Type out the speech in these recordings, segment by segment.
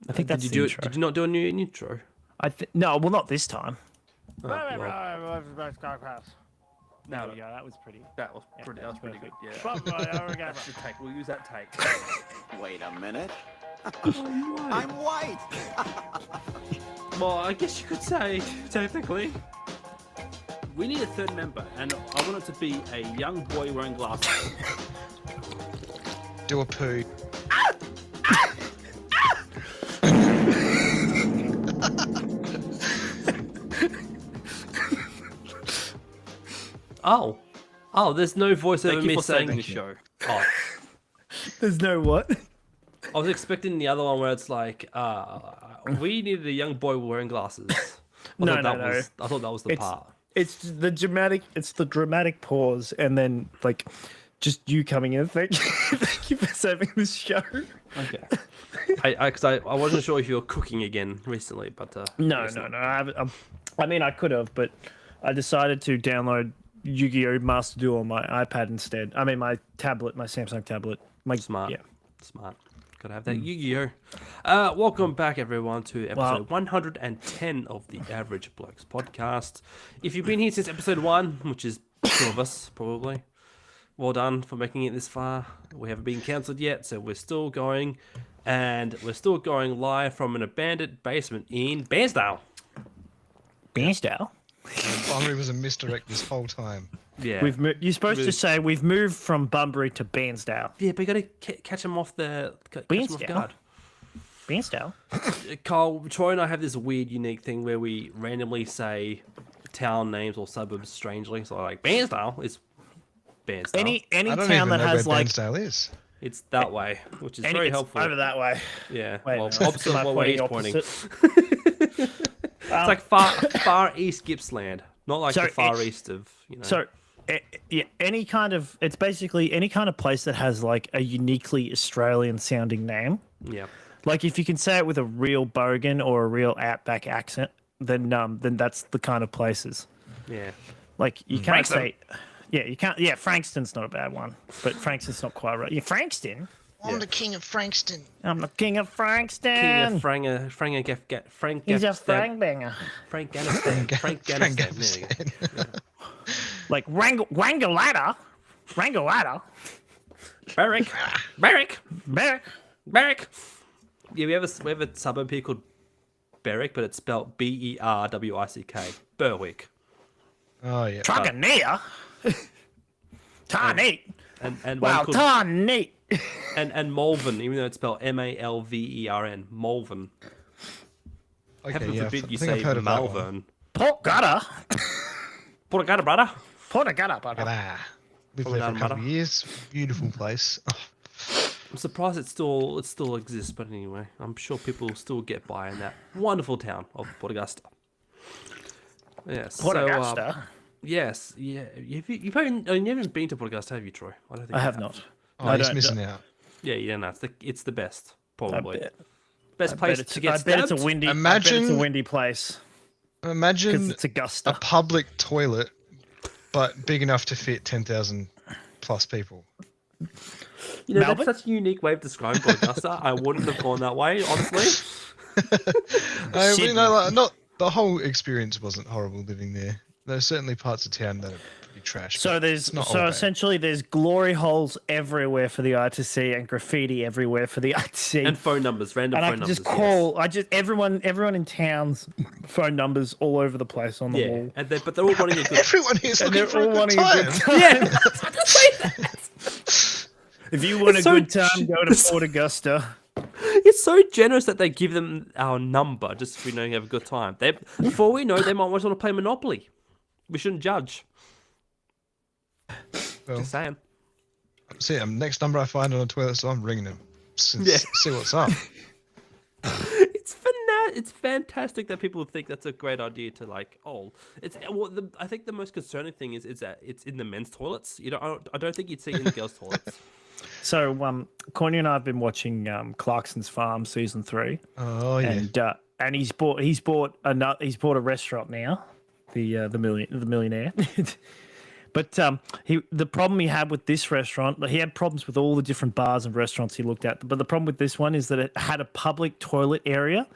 I think that's the intro. Did you not do a new intro? No, well, not this time. Oh, well, There we go. That was pretty. that was pretty good. Yeah. Perfect. That's the take. We'll use that take. Wait a minute. I'm I'm white. Well, I guess you could say, technically. We need a third member, and I want it to be a young boy wearing glasses. Do a poo. Oh, there's no voiceover Thank you me for saying saying the that. show. Oh, There's no what? I was expecting the other one where it's like, we needed a young boy wearing glasses. I thought that was the part. It's the dramatic pause, and then like just you coming in. Thank you for saving this show. Okay. I wasn't sure if you were cooking again recently, but No. I haven't. I mean, I could have, but I decided to download Yu-Gi-Oh! Master Duel on my iPad instead. I mean, my tablet, my Samsung tablet. Smart. Yeah. Smart. Gotta have that Yu-Gi-Oh! Welcome back, everyone, to episode 110 of the Average Blokes podcast. If you've been here since episode 1, which is 2 of us, probably, well done for making it this far. We haven't been cancelled yet, so we're still going. And we're still going live from an abandoned basement in Bairnsdale. Bairnsdale? Bunbury was a misdirect this whole time. Yeah. You're supposed to say we've moved from Bunbury to Bairnsdale. Yeah, but you got to catch them off the Bairnsdale? Bairnsdale? Kyle, Troy and I have this weird, unique thing where we randomly say town names or suburbs strangely. So, like, Bairnsdale is Bairnsdale. Any I don't town even that know has where like Bairnsdale is. It's that way, which is very it's helpful. over that way. Yeah, Wait, well, no, opposite am I of where he's pointing pointing. opposite? It's like far east Gippsland, not like So the far east of, So, yeah, it's basically any kind of place that has like a uniquely Australian sounding name. Yeah. Like if you can say it with a real bogan or a real outback accent, then that's the kind of places. Yeah. Like you can't Frankston. say, yeah, you can't. Yeah, Frankston's not a bad one, but Frankston's not quite right. Yeah, Frankston. I'm the king of Frankston. I'm the king of Frankston. King of Frank He's a Afghanistan. Frankbanger. Frank Afghanistan. Frank Afghanistan. There you go. Like Wangalatta. Barrack. Yeah, we have a suburb here called Berwick, but it's spelled Berwick. Berwick. Oh, yeah. Truganea. Tarneat. And Wow, one called, Tarneat. and Malvern, even though it's spelled Malvern. Malvern. Okay, Heaven yeah, forbid I you think I've say heard of that one. Malvern. Port Gutter. Portagata, brother. Ah, lived Probably there for a doesn't couple matter. of years. Beautiful place. Oh, I'm surprised it still exists, but anyway, I'm sure people still get by in that wonderful town of Port Augusta. Yes. Port so, Augusta. yes. Yeah. You haven't been to Port Augusta, have you, Troy? I don't think I you have not. oh he's missing out. Yeah, yeah, no, it's the best, probably. bet. Best place to get I bet it's stabbed. a windy. Imagine- I bet it's a windy place because Imagine it's a Augusta. public toilet, but big enough to fit 10,000 plus people. You know, Melbourne? that's such a unique way of describing Port Augusta. I wouldn't have gone that way, honestly. You know, like, not the whole experience wasn't horrible living there. There's certainly parts of town that are pretty trash. So but there's it's not all bad. essentially there's glory holes everywhere for the eye to see and graffiti everywhere for the eye to see. And phone numbers, random And I phone can numbers. just call. Everyone in town's phone numbers all over the place on the Yeah, wall. but they're all wanting a good. Everyone here's And looking they're for a all good wanting a time. good time. Yeah, I was about to say that. If you want It's a so good time, go to Port Augusta. It's so generous that they give them our number just if we know you have a good time. Before we know, they might want to play Monopoly. We shouldn't judge. Well, Just saying. see, next number I find on a toilet, so I'm ringing him. See what's up. It's fantastic that people think that's a great idea to like. Oh, I think the most concerning thing is that it's in the men's toilets. I don't think you'd see it in the girls' toilets. So, Corny and I have been watching Clarkson's Farm season 3. Oh yeah. And he's bought a restaurant now, the millionaire. But the problem he had with this restaurant, he had problems with all the different bars and restaurants he looked at. But the problem with this one is that it had a public toilet area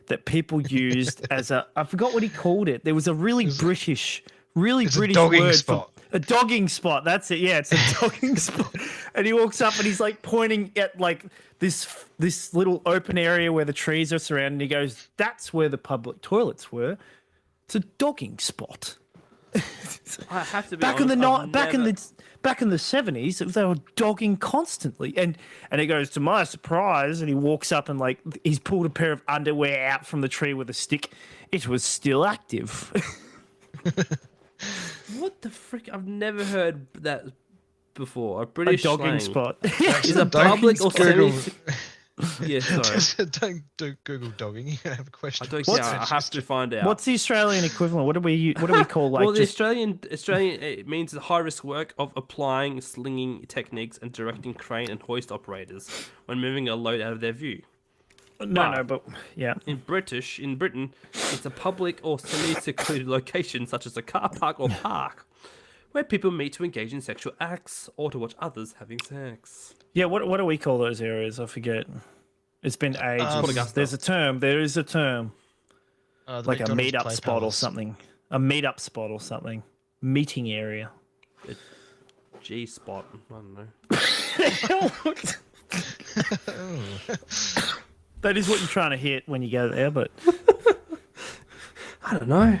that people used as I forgot what he called it. There was a really British dogging word spot. for a dogging spot. That's it. Yeah, it's a dogging spot. And he walks up and he's like pointing at like this little open area where the trees are surrounded. And he goes, "That's where the public toilets were. It's a dogging spot." I have to be back honest, back in the 70s, they were dogging constantly, and he goes, to my surprise, and he walks up and like he's pulled a pair of underwear out from the tree with a stick. It was still active. What the frick? I've never heard that before. A British dogging slang. spot. Is a public or Google. semi? Yeah, sorry. don't Google dogging. You have a question. I don't. Yeah, I have to find out. What's the Australian equivalent? What do we call like? Well, the just... Australian it means the high risk work of applying slinging techniques and directing crane and hoist operators when moving a load out of their view. No, but yeah. In Britain, it's a public or semi-secluded location such as a car park or park where people meet to engage in sexual acts or to watch others having sex. Yeah, what do we call those areas? I forget. It's been ages. There is a term. Like a meet-up spot or something. A meet-up spot or something. Meeting area. A G spot. I don't know. That is what you're trying to hit when you go there, but I don't know.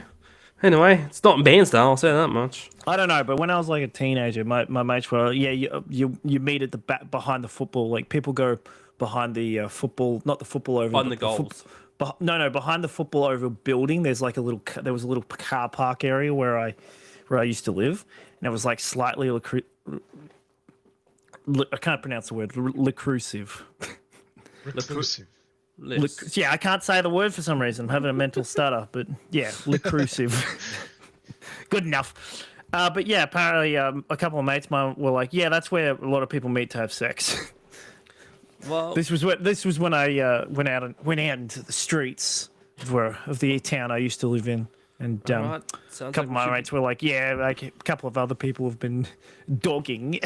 Anyway, it's not in Bairnsdale, I'll say that much. I don't know. But when I was like a teenager, my mates were you meet at the back behind the football. Like people go behind the football, not the football over Behind the goals. Behind the football over building. There was a little car park area where I used to live, and it was like slightly I can't pronounce the word reclusive. Reclusive. Yeah, I can't say the word for some reason. I'm having a mental stutter, but yeah, reclusive. Good enough. But yeah, apparently a couple of mates of mine were like, yeah, that's where a lot of people meet to have sex. Well, This was when I went out into the streets of the town I used to live in, and right. a couple of my mates were like, yeah, like a couple of other people have been dogging.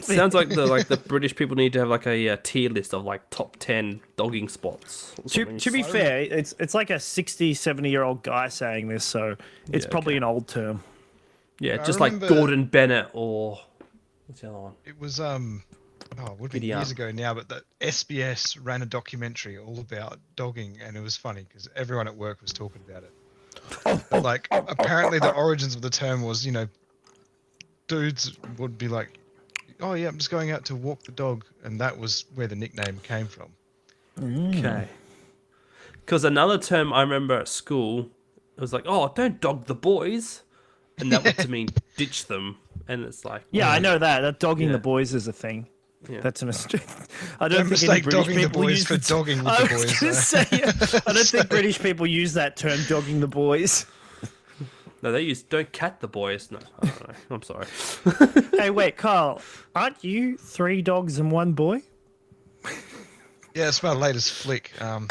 Sounds like the British people need to have like a tier list of like top 10 dogging spots. To be fair, it's like a 60, 70-year-old guy saying this, so it's probably an old term. Yeah, I just remember- like Gordon Bennett or what's the other one? It was it would be years ago now, but the SBS ran a documentary all about dogging, and it was funny because everyone at work was talking about it. But like, apparently the origins of the term was, dudes would be like, "Oh yeah, I'm just going out to walk the dog," and that was where the nickname came from. Okay. Because another term I remember at school, it was like, "Oh, don't dog the boys," and that was to mean ditch them. And it's like, Yeah, I know that dogging the boys is a thing. Yeah. That's a mistake. I Don't don't think any mistake British dogging the people boys use for dogging with I the was boys. gonna say, I don't think British people use that term, dogging the boys. No, they use don't cat the boys. No, I don't know. I'm sorry. Hey, wait, Carl, aren't you 3 dogs and 1 boy? Yeah, it's my latest flick. I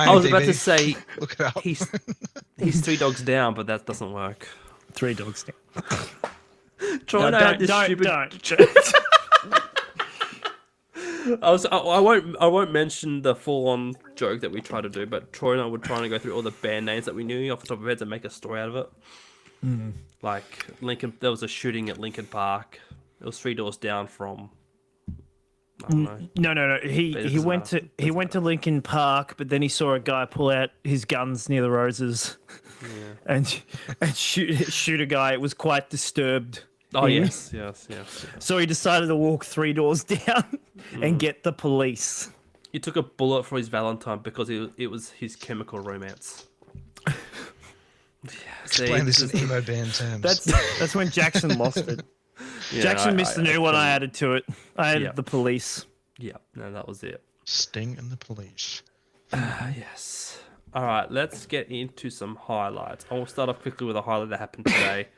was about to say look it up. he's 3 dogs down, but that doesn't work. 3 dogs now. Troy and I had this stupid. Don't. I won't mention the full-on joke that we tried to do, but Troy and I were trying to go through all the band names that we knew off the top of our heads and make a story out of it. Like Lincoln, there was a shooting at Lincoln Park. It was 3 doors down from. I don't know. No. He went to Lincoln Park, but then he saw a guy pull out his guns near the roses, and shoot a guy. It was quite disturbed. Oh yes. So he decided to walk 3 doors down and get the police. He took a bullet for his Valentine because it was his chemical romance. Explain this in emo band terms. That's when Jackson lost it. Yeah, Jackson missed the new one. I added to it. I added Yep. the police. Yeah, no, that was it. Sting and the Police. Yes. All right, let's get into some highlights. I will start off quickly with a highlight that happened today.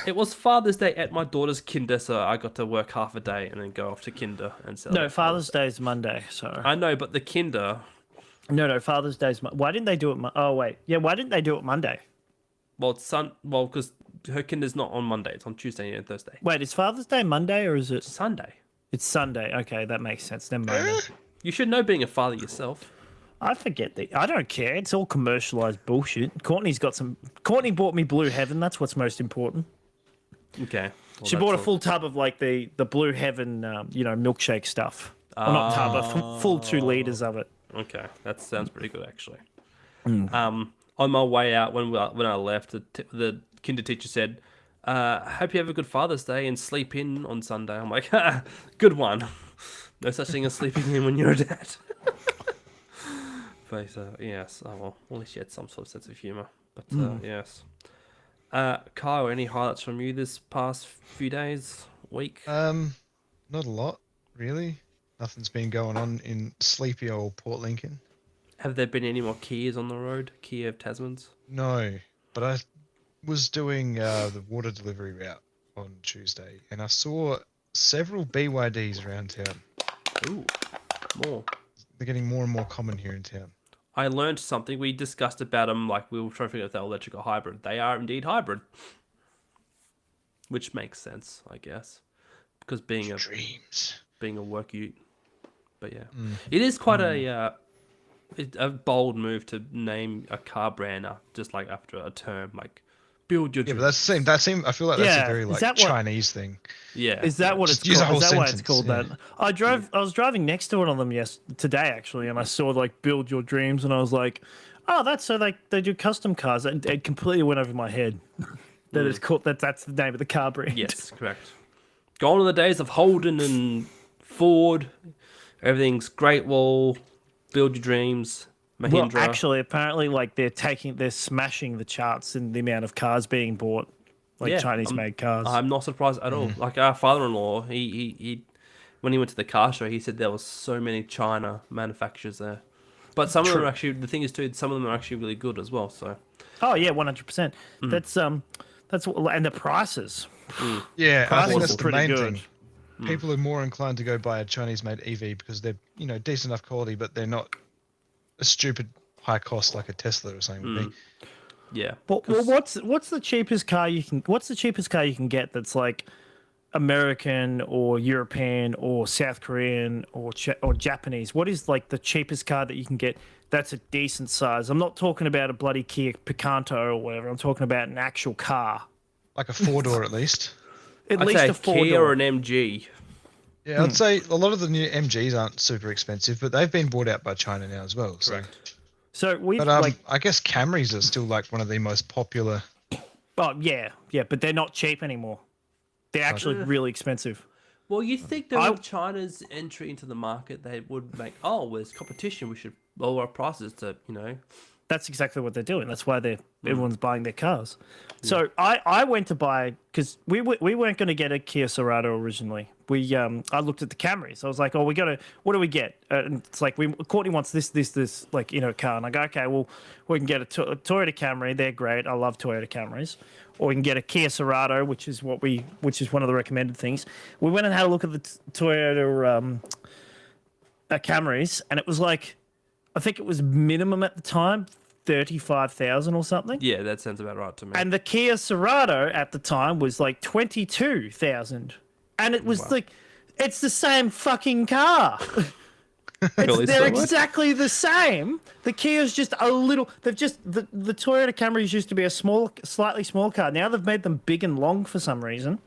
It was Father's Day at my daughter's kinder, so I got to work half a day and then go off to kinder and celebrate. No, Father's Day is Monday. So I know, but the kinder. no, Father's Day is. Why didn't they do it? Oh wait, yeah. Why didn't they do it Monday? Well, because her kinder's not on Monday. It's on Tuesday and Thursday. Wait, is Father's Day Monday or is it? Sunday. It's Sunday. Okay, that makes sense. Never mind. Then. You should know being a father yourself. I forget that. I don't care. It's all commercialized bullshit. Courtney's got some. Courtney bought me Blue Heaven. That's what's most important. Okay. Well, She bought a full tub of like the Blue Heaven, milkshake stuff. Well, not tub, a full 2 liters of it. Okay, that sounds pretty good actually. On my way out when I left, the kinder teacher said, "Hope you have a good Father's Day and sleep in on Sunday." I'm like, "Good one." No such thing as sleeping in when you're a dad. But yes, oh well, at least you had some sort of sense of humor. But yes, Kyle, any highlights from you this past few days, week? Not a lot, really. Nothing's been going on in sleepy old Port Lincoln. Have there been any more Kias on the road? Kia of Tasmans? No, but I was doing the water delivery route on Tuesday, and I saw several BYDs around town. Ooh, more. They're getting more and more common here in town. I learned something. We discussed about them, like we were trying to figure out if they're electric or hybrid. They are indeed hybrid, which makes sense, I guess, because being a work ute. But yeah, it is quite a bold move to name a car brand just like after a term, like build your. Yeah, but that's the same. That seems. I feel like that's a very like Chinese thing. Yeah, is that what it's use called? a whole Is that why it's sentence, called yeah. that? I was driving next to it on them today actually, and I saw like "Build Your Dreams," and I was like, "Oh, that's so they do custom cars." It completely went over my head that it's called that's the name of the car brand. Yes, correct. Gone are the days of Holden and Ford. Everything's Great Wall, Build Your Dreams, Mahindra. Well, actually, apparently, like they're smashing the charts in the amount of cars being bought, like Chinese-made cars. I'm not surprised at all. Like our father-in-law, he when he went to the car show, he said there was so many China manufacturers there. But some of them are actually, the thing is too, some of them are actually really good as well. So. Oh yeah, 100%. That's and the prices. Yeah, I think that's the pretty main good. thing. People are more inclined to go buy a Chinese-made EV because they're, decent enough quality, but they're not a stupid high cost like a Tesla or something would be. Yeah. Well, what's the cheapest car you can? What's the cheapest car you can get that's like American or European or South Korean or Japanese? What is like the cheapest car that you can get that's a decent size? I'm not talking about a bloody Kia Picanto or whatever. I'm talking about an actual car. Like a 4-door at least. At I'd least say a 4-door. Kia or an MG. Yeah, I'd say a lot of the new MGs aren't super expensive, but they've been bought out by China now as well. Correct. So we've But I guess Camrys are still like one of the most popular. Oh yeah, but they're not cheap anymore. They're actually really expensive. Well, you think that with China's entry into the market, they would make, there's competition, we should lower our prices to, That's exactly what they're doing. That's why everyone's buying their cars. So I went to buy, because we weren't going to get a Kia Sorento originally. I looked at the Camrys. I was like, what do we get? And it's like, Courtney wants this, like, car. And I go, okay, well, we can get a Toyota Camry. They're great. I love Toyota Camrys. Or we can get a Kia Sorento, which is one of the recommended things. We went and had a look at the Toyota Camrys, and it was like, I think it was minimum at the time, 35,000 or something. Yeah, that sounds about right to me. And the Kia Sorento at the time was like 22,000. And it was like, it's the same fucking car. They're exactly the same. The Kia's just a little, the Toyota Camrys used to be a slightly small car. Now they've made them big and long for some reason.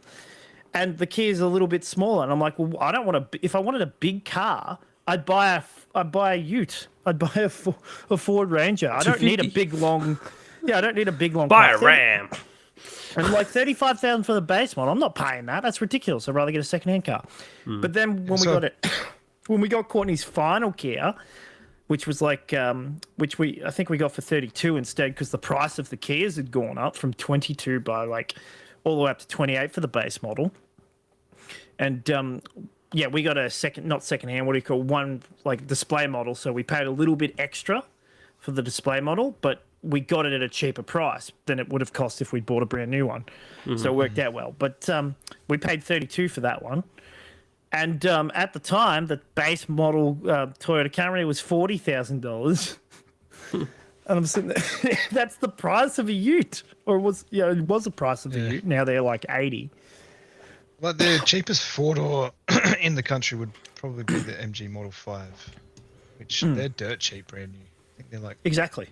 And the Kia's a little bit smaller. And I'm like, well, I don't want if I wanted a big car, I'd buy a ute. I'd buy a Ford Ranger. I don't need a big long. Yeah, I don't need a big long. Buy a Ram. And like 35,000 for the base model, I'm not paying that. That's ridiculous. I'd rather get a second-hand car. But then when we got Courtney's final Kia, which was like, I think we got for 32 instead because the price of the Kias had gone up from 22 by like all the way up to 28 for the base model. And we got a one like display model. So we paid a little bit extra for the display model, but we got it at a cheaper price than it would have cost if we'd bought a brand new one. So it worked out well. But we paid 32 for that one. And at the time, the base model Toyota Camry was $40,000. And I'm sitting there, that's the price of a ute. Or it was the price of a ute. Now they're like 80. But the cheapest four-door in the country would probably be the MG Model 5, which they're dirt cheap, brand new. I think they're like... Exactly.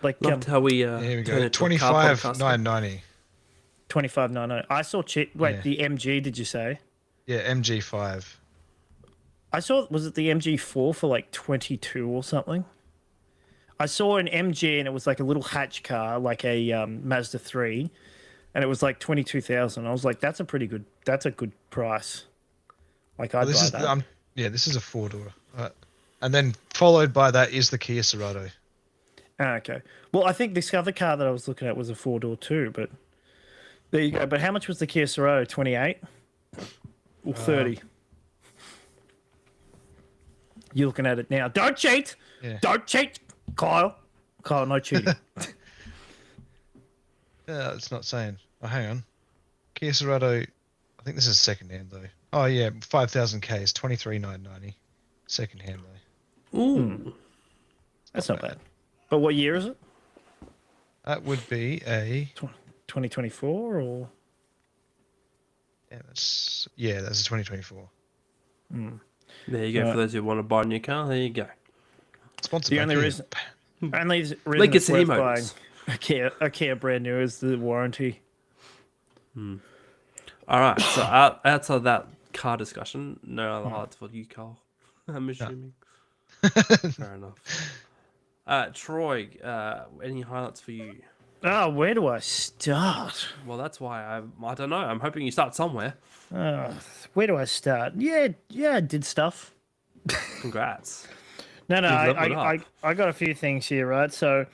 Like, Loved how we here we go. turn it to a car podcast. 25,990. 25.99. I saw cheap. Wait, Yeah. the MG? Did you say? Yeah, MG5. I saw. Was it the MG4 for like 22 or something? I saw an MG and it was like a little hatch car, like a Mazda 3, and it was like 22,000. I was like, that's a good price. Like I'd buy that. This is a four-door. And then followed by that is the Kia Sorento. Ah, okay. Well, I think this other car that I was looking at was a four-door too, but there you go. But how much was the Kia Sorento? 28 or 30? You're looking at it now. Don't cheat. Yeah. Don't cheat, Kyle. Kyle, no cheating. It's not saying. Oh, hang on. Kia Sorento. I think this is second-hand though. Oh yeah, 5,000 K is 23,990. Second-hand though. Ooh. That's not bad. But what year is it? That would be a 2024 or? that's a 2024. There you go. For those who want to buy a new car, there you go. Sponsored The by only Kia. reason it's Legacy worth Motors. buying a Kia brand new is the warranty. All right. So outside of that car discussion, no other highlights for you, Carl. I'm assuming. Fair enough. Troy, any highlights for you? Oh, where do I start? Well, that's why I don't know. I'm hoping you start somewhere. Where do I start? Yeah, I did stuff. Congrats. No, You've leveled up. I got a few things here, right? So,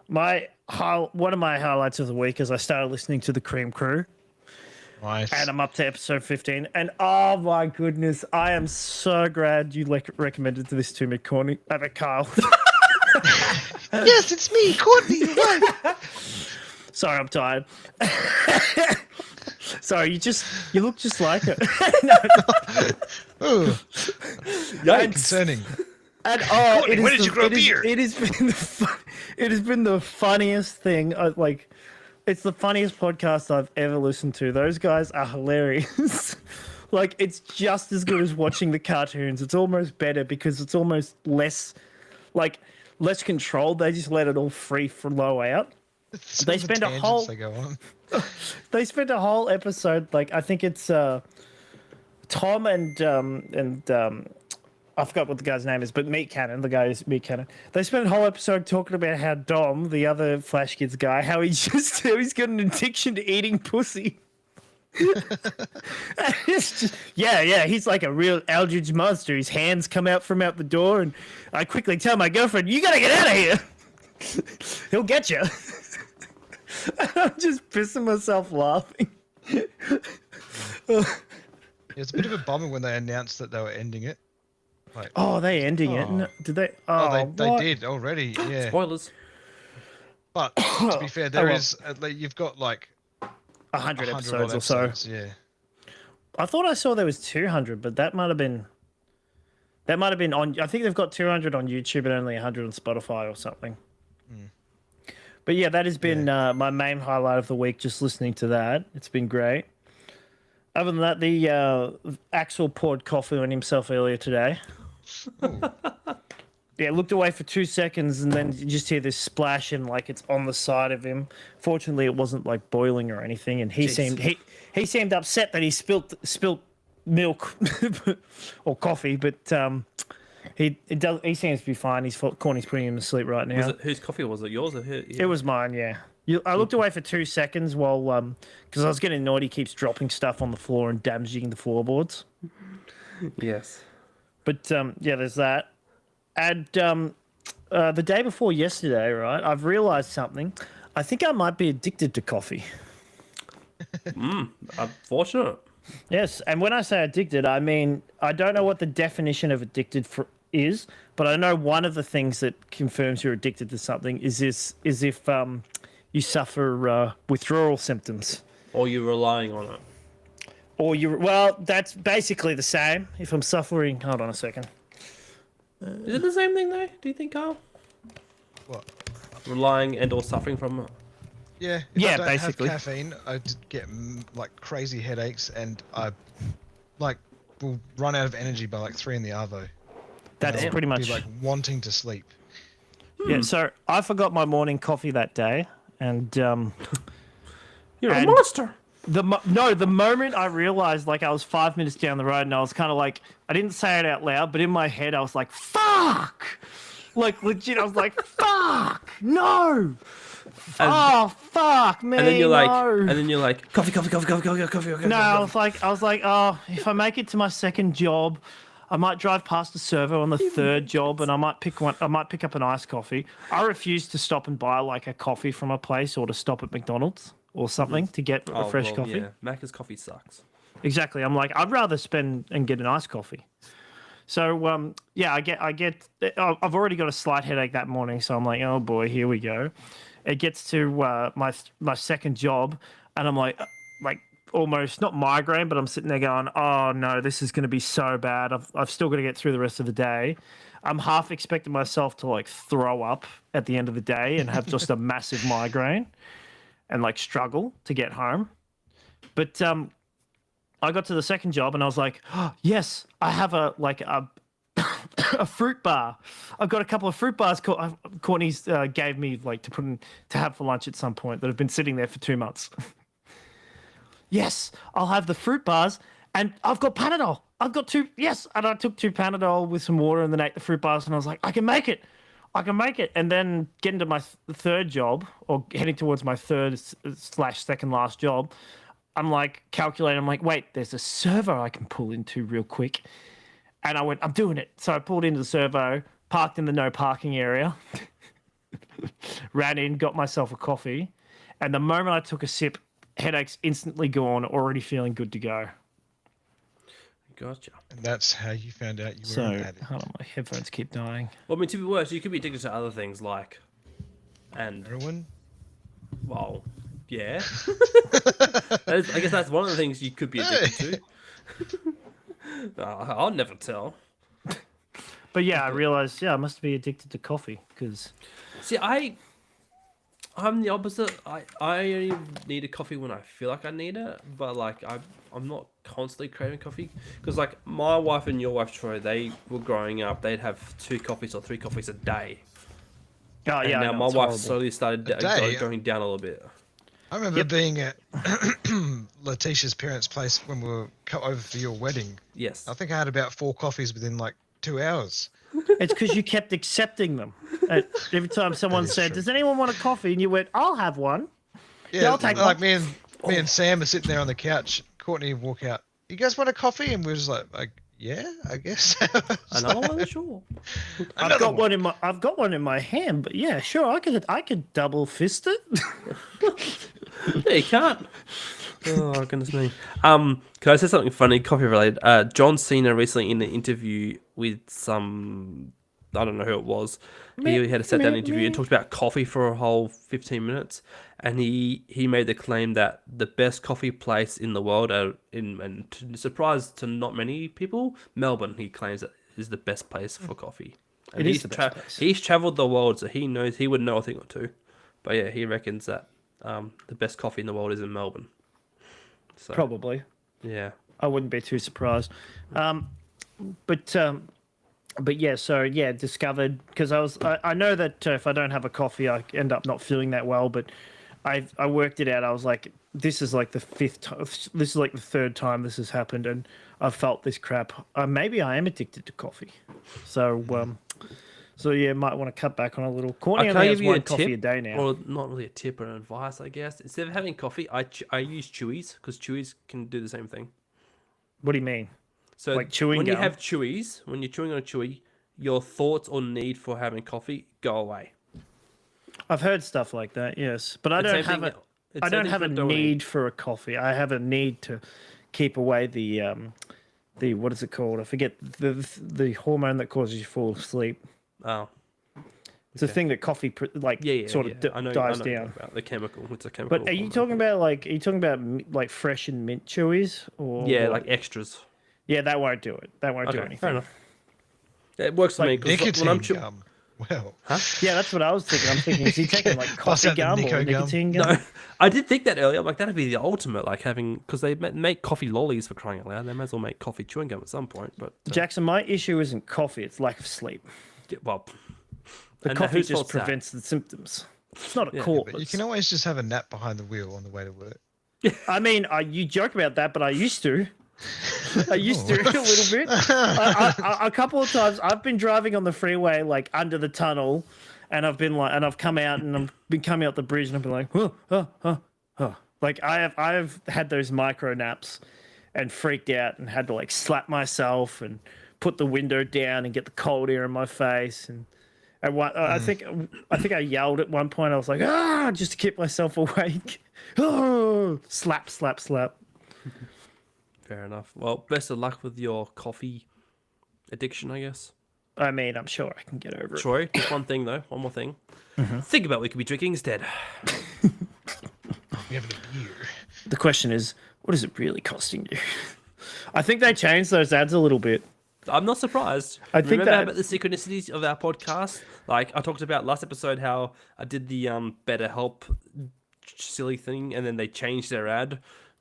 one of my highlights of the week is I started listening to the Cream Crew, Nice. and I'm up to episode 15. And oh my goodness, I am so glad you recommended this to me, Kyle. Yes, it's me, Courtney. You're right. Sorry, I'm tired. Sorry, you look just like it. Oh, Yikes. concerning. And Courtney, when did you grow a beard? It has been the funniest thing. It's the funniest podcast I've ever listened to. Those guys are hilarious. Like, it's just as good as watching the cartoons. It's almost better because it's almost less controlled. They just let it all free flow out. They spend a whole They go on. They spent a whole episode, like, I think it's Tom and I forgot what the guy's name is, but Meat Cannon, the guy is Meat Cannon. They spent a whole episode talking about how Dom, the other Flash Kids guy, how he's got an addiction to eating pussy. He's like a real Eldritch monster. His hands come out from out the door, and I quickly tell my girlfriend, "You gotta get out of here. He'll get you." I'm just pissing myself laughing. It's a bit of a bummer when they announced that they were ending it. Like, Oh, they ending it? No, did they? Oh, they did already. Yeah. Spoilers. But to be fair, you've got like 100 100 episodes odd or so. episodes, yeah. I thought I saw there was 200, but that might have been on. I think they've got 200 on YouTube and only 100 on Spotify or something. But yeah, that has been my main highlight of the week. Just listening to that, it's been great. Other than that, the Axel poured coffee on himself earlier today. Yeah, looked away for 2 seconds and then you just hear this splash and like it's on the side of him. Fortunately, it wasn't like boiling or anything, and he seemed upset that he spilt milk or coffee, but he seems to be fine. Corny's putting him to sleep right now. Whose coffee was it? Yours or his? It was mine, yeah. I looked away for 2 seconds while because I was getting annoyed. He keeps dropping stuff on the floor and damaging the floorboards. Yes. But there's that. And the day before yesterday, right, I've realised something. I think I might be addicted to coffee. Unfortunate. Yes, and when I say addicted, I mean I don't know what the definition of addicted is, but I know one of the things that confirms you're addicted to something is if you suffer withdrawal symptoms. Or you're relying on it. That's basically the same. If I'm suffering, hold on a second. Is it the same thing though? Do you think, Carl? What? Relying and or suffering from it. Yeah. If Yeah, I don't basically. have caffeine, I get like crazy headaches, and I like will run out of energy by like 3 in the arvo. That's I'll pretty much. be like wanting to sleep. Yeah, so I forgot my morning coffee that day, and You're And- a monster. the moment I realized, like, I was 5 minutes down the road, and I was kind of like, I didn't say it out loud, but in my head I was like, "Fuck!" Like legit, I was like, "Fuck! No! Oh fuck me!" And then you're like, no. coffee. No, I was like, oh, if I make it to my second job, I might drive past the servo on the third job, and I might pick up an iced coffee. I refuse to stop and buy like a coffee from a place, or to stop at McDonald's or something to get a fresh coffee. Yeah, Macca's coffee sucks. Exactly. I'm like, I'd rather spend and get an iced coffee. So yeah, I've already got a slight headache that morning, so I'm like, oh boy, here we go. It gets to my second job, and I'm like almost not migraine, but I'm sitting there going, oh no, this is going to be so bad. I've still got to get through the rest of the day. I'm half expecting myself to like throw up at the end of the day and have just a massive migraine and like struggle to get home. But I got to the second job and I was like, oh, yes, I have a a fruit bar. I've got a couple of fruit bars Courtney's gave me like to have for lunch at some point that have been sitting there for 2 months. Yes, I'll have the fruit bars, and I've got Panadol. I've got 2. Yes, and I took 2 Panadol with some water and then ate the fruit bars, and I was like, I can make it. And then getting to my third job, or heading towards my third/second last job, I'm like calculating. I'm like, wait, there's a servo I can pull into real quick. And I went, I'm doing it. So I pulled into the servo, parked in the no parking area, ran in, got myself a coffee. And the moment I took a sip, headaches instantly gone, already feeling good to go. Gotcha. And that's how you found out you were an addict. Hold on, my headphones keep dying. Well, I mean, to be worse, you could be addicted to other things like, and Heroin? well, yeah. I guess that's one of the things you could be addicted to. I'll never tell. But yeah, I realized, I must be addicted to coffee because. See, I'm the opposite. I only need a coffee when I feel like I need it, but like I'm not constantly craving coffee because like my wife and your wife Troy, they were growing up. They'd have 2 coffees or 3 coffees a day. Oh And yeah. now my wife slowly started day? going down a little bit. I remember being at Letitia's parents' place when we were over for your wedding. Yes. I think I had about 4 coffees within like 2 hours. It's because you kept accepting them. Every time someone said, true. "Does anyone want a coffee?" and you went, "I'll have one." Yeah, I'll take like one. me and Sam are sitting there on the couch. Courtney would walk out. You guys want a coffee? And we're just like yeah, I guess. Another one, sure. I've got one in my hand, but yeah, sure, I could double fist it. Yeah, you can't. Oh goodness me. Can I say something funny, coffee related? John Cena recently in an interview with some, I don't know who it was. He had a sit down interview and talked about coffee for a whole 15 minutes, and he made the claim that the best coffee place in the world, and to surprise to not many people, Melbourne. He claims that is the best place for coffee. And It is the best place. He's travelled the world, so he would know a thing or two. But yeah, he reckons that the best coffee in the world is in Melbourne. So, Probably. yeah. I wouldn't be too surprised. But yeah, so yeah, discovered because I know that if I don't have a coffee, I end up not feeling that well. But I worked it out. I was like, this is like the 5th time. This is like the 3rd time this has happened, and I've felt this crap. Maybe I am addicted to coffee. So yeah, might want to cut back on a little. Courtney only has 1 coffee a day now. Or not really a tip, but an advice, I guess. Instead of having coffee, I use Chewies because Chewies can do the same thing. What do you mean? So Like chewing when you gum? have Chewies, when you're chewing on a Chewy, your thoughts or need for having coffee go away. I've heard stuff like that. Yes, but I It's don't same have thing- a. it's I same don't thing have for a dopamine. need for a coffee. I have a need to keep away the what is it called? I forget the hormone that causes you to fall asleep. Oh, It's a thing that coffee sort of I know, dies I know down. about the chemical. It's a chemical. But are you talking about like fresh and mint chewies or Yeah, what? like extras. Yeah, that won't do it. That won't do Okay, anything. fair enough. Yeah, it works for me because when I'm Nicotine chewing. gum. Well, Yeah, that's what I was thinking. I'm thinking, is he taking like Bust coffee out the gum Nico or gum. nicotine gum? No, I did think that earlier. I'm like, that'd be the ultimate, like having, because they make coffee lollies for crying out loud. They might as well make coffee chewing gum at some point. But Jackson, my issue isn't coffee; it's lack of sleep. yeah, well, The and coffee whose just fault's that? prevents the symptoms. It's not a Yeah, cause. but you can always just have a nap behind the wheel on the way to work. I mean, you joke about that, but I used to. I used to a little bit. A couple of times, I've been driving on the freeway, like under the tunnel, and I've come out and I've been coming out the bridge, and I've been like, like I've had those micro naps, and freaked out and had to like slap myself and put the window down and get the cold air in my face and. I think I yelled at one point. I was like, just to keep myself awake. Oh, slap, slap, slap. Fair enough. Well, best of luck with your coffee addiction, I guess. I mean, I'm sure I can get over it. Troy, just one thing though, one more thing. Think about what we could be drinking instead. We have a beer. The question is, what is it really costing you? I think they changed those ads a little bit. I'm not surprised. I think Remember that- about the synchronicities of our podcast? Like I talked about last episode, how I did the BetterHelp silly thing, and then they changed their ad.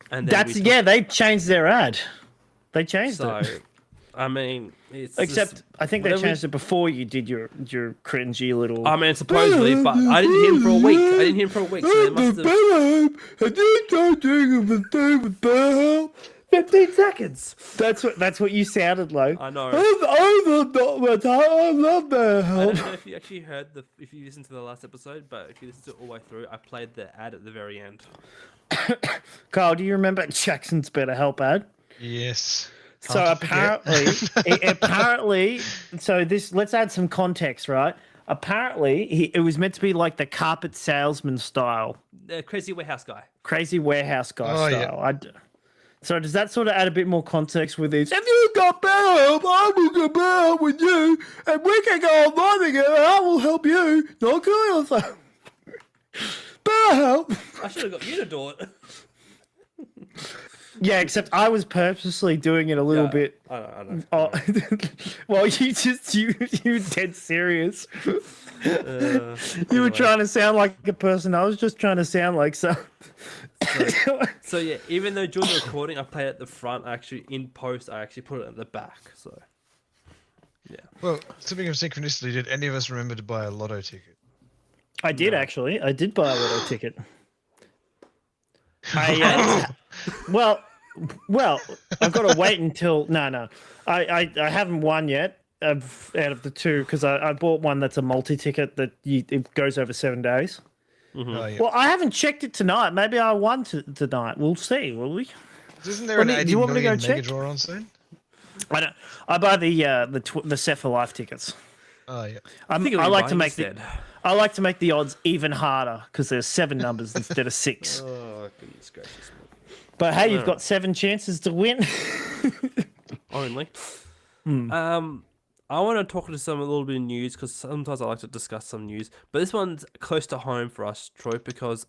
And then they changed their ad. They changed So, it. I mean, it's Except just, I think they whatever we- changed it before you did your cringy little. I mean, supposedly, but I didn't hear him for a week. I didn't hear him for a week, so they must have. 15 seconds. That's what you sounded like. I know. I love I that. don't know if you actually heard if you listened to the last episode, but if you listened to it all the way through, I played the ad at the very end. Kyle, do you remember Jackson's BetterHelp ad? Yes. So Hard to forget. apparently, let's add some context, right? Apparently, it was meant to be like the carpet salesman style, Crazy warehouse guy. crazy warehouse guy Oh, yeah. style. So does that sort of add a bit more context with this? If you got BetterHelp, I will get BetterHelp with you, and we can go online together. I will help you. Not good. BetterHelp. I should have got you to do it. Yeah, except I was purposely doing it a little bit. I know. Oh, well, you were dead serious. You were trying to sound like a person. I was just trying to sound like so. So yeah, even though during the recording I play it at the front, actually in post I actually put it at the back. So yeah. Well, speaking of synchronicity, did any of us remember to buy a lotto ticket? I did actually. I did buy a lotto ticket. Well, I've got to wait until no. I haven't won yet. Out of the two, because I bought one that's a multi-ticket that it goes over 7 days. Oh, yeah. Well, I haven't checked it tonight. Maybe I won tonight. We'll see, will we? Isn't there an do 80 you want me to million go mega check? draw on soon? I don't. I buy the Set for Life tickets. Oh, yeah. I like to make I like to make the odds even harder because there's 7 numbers instead of 6. Oh goodness gracious. But hey, you've got 7 chances to win. Only. I want to talk to a little bit of news because sometimes I like to discuss some news, but this one's close to home for us, Troy, because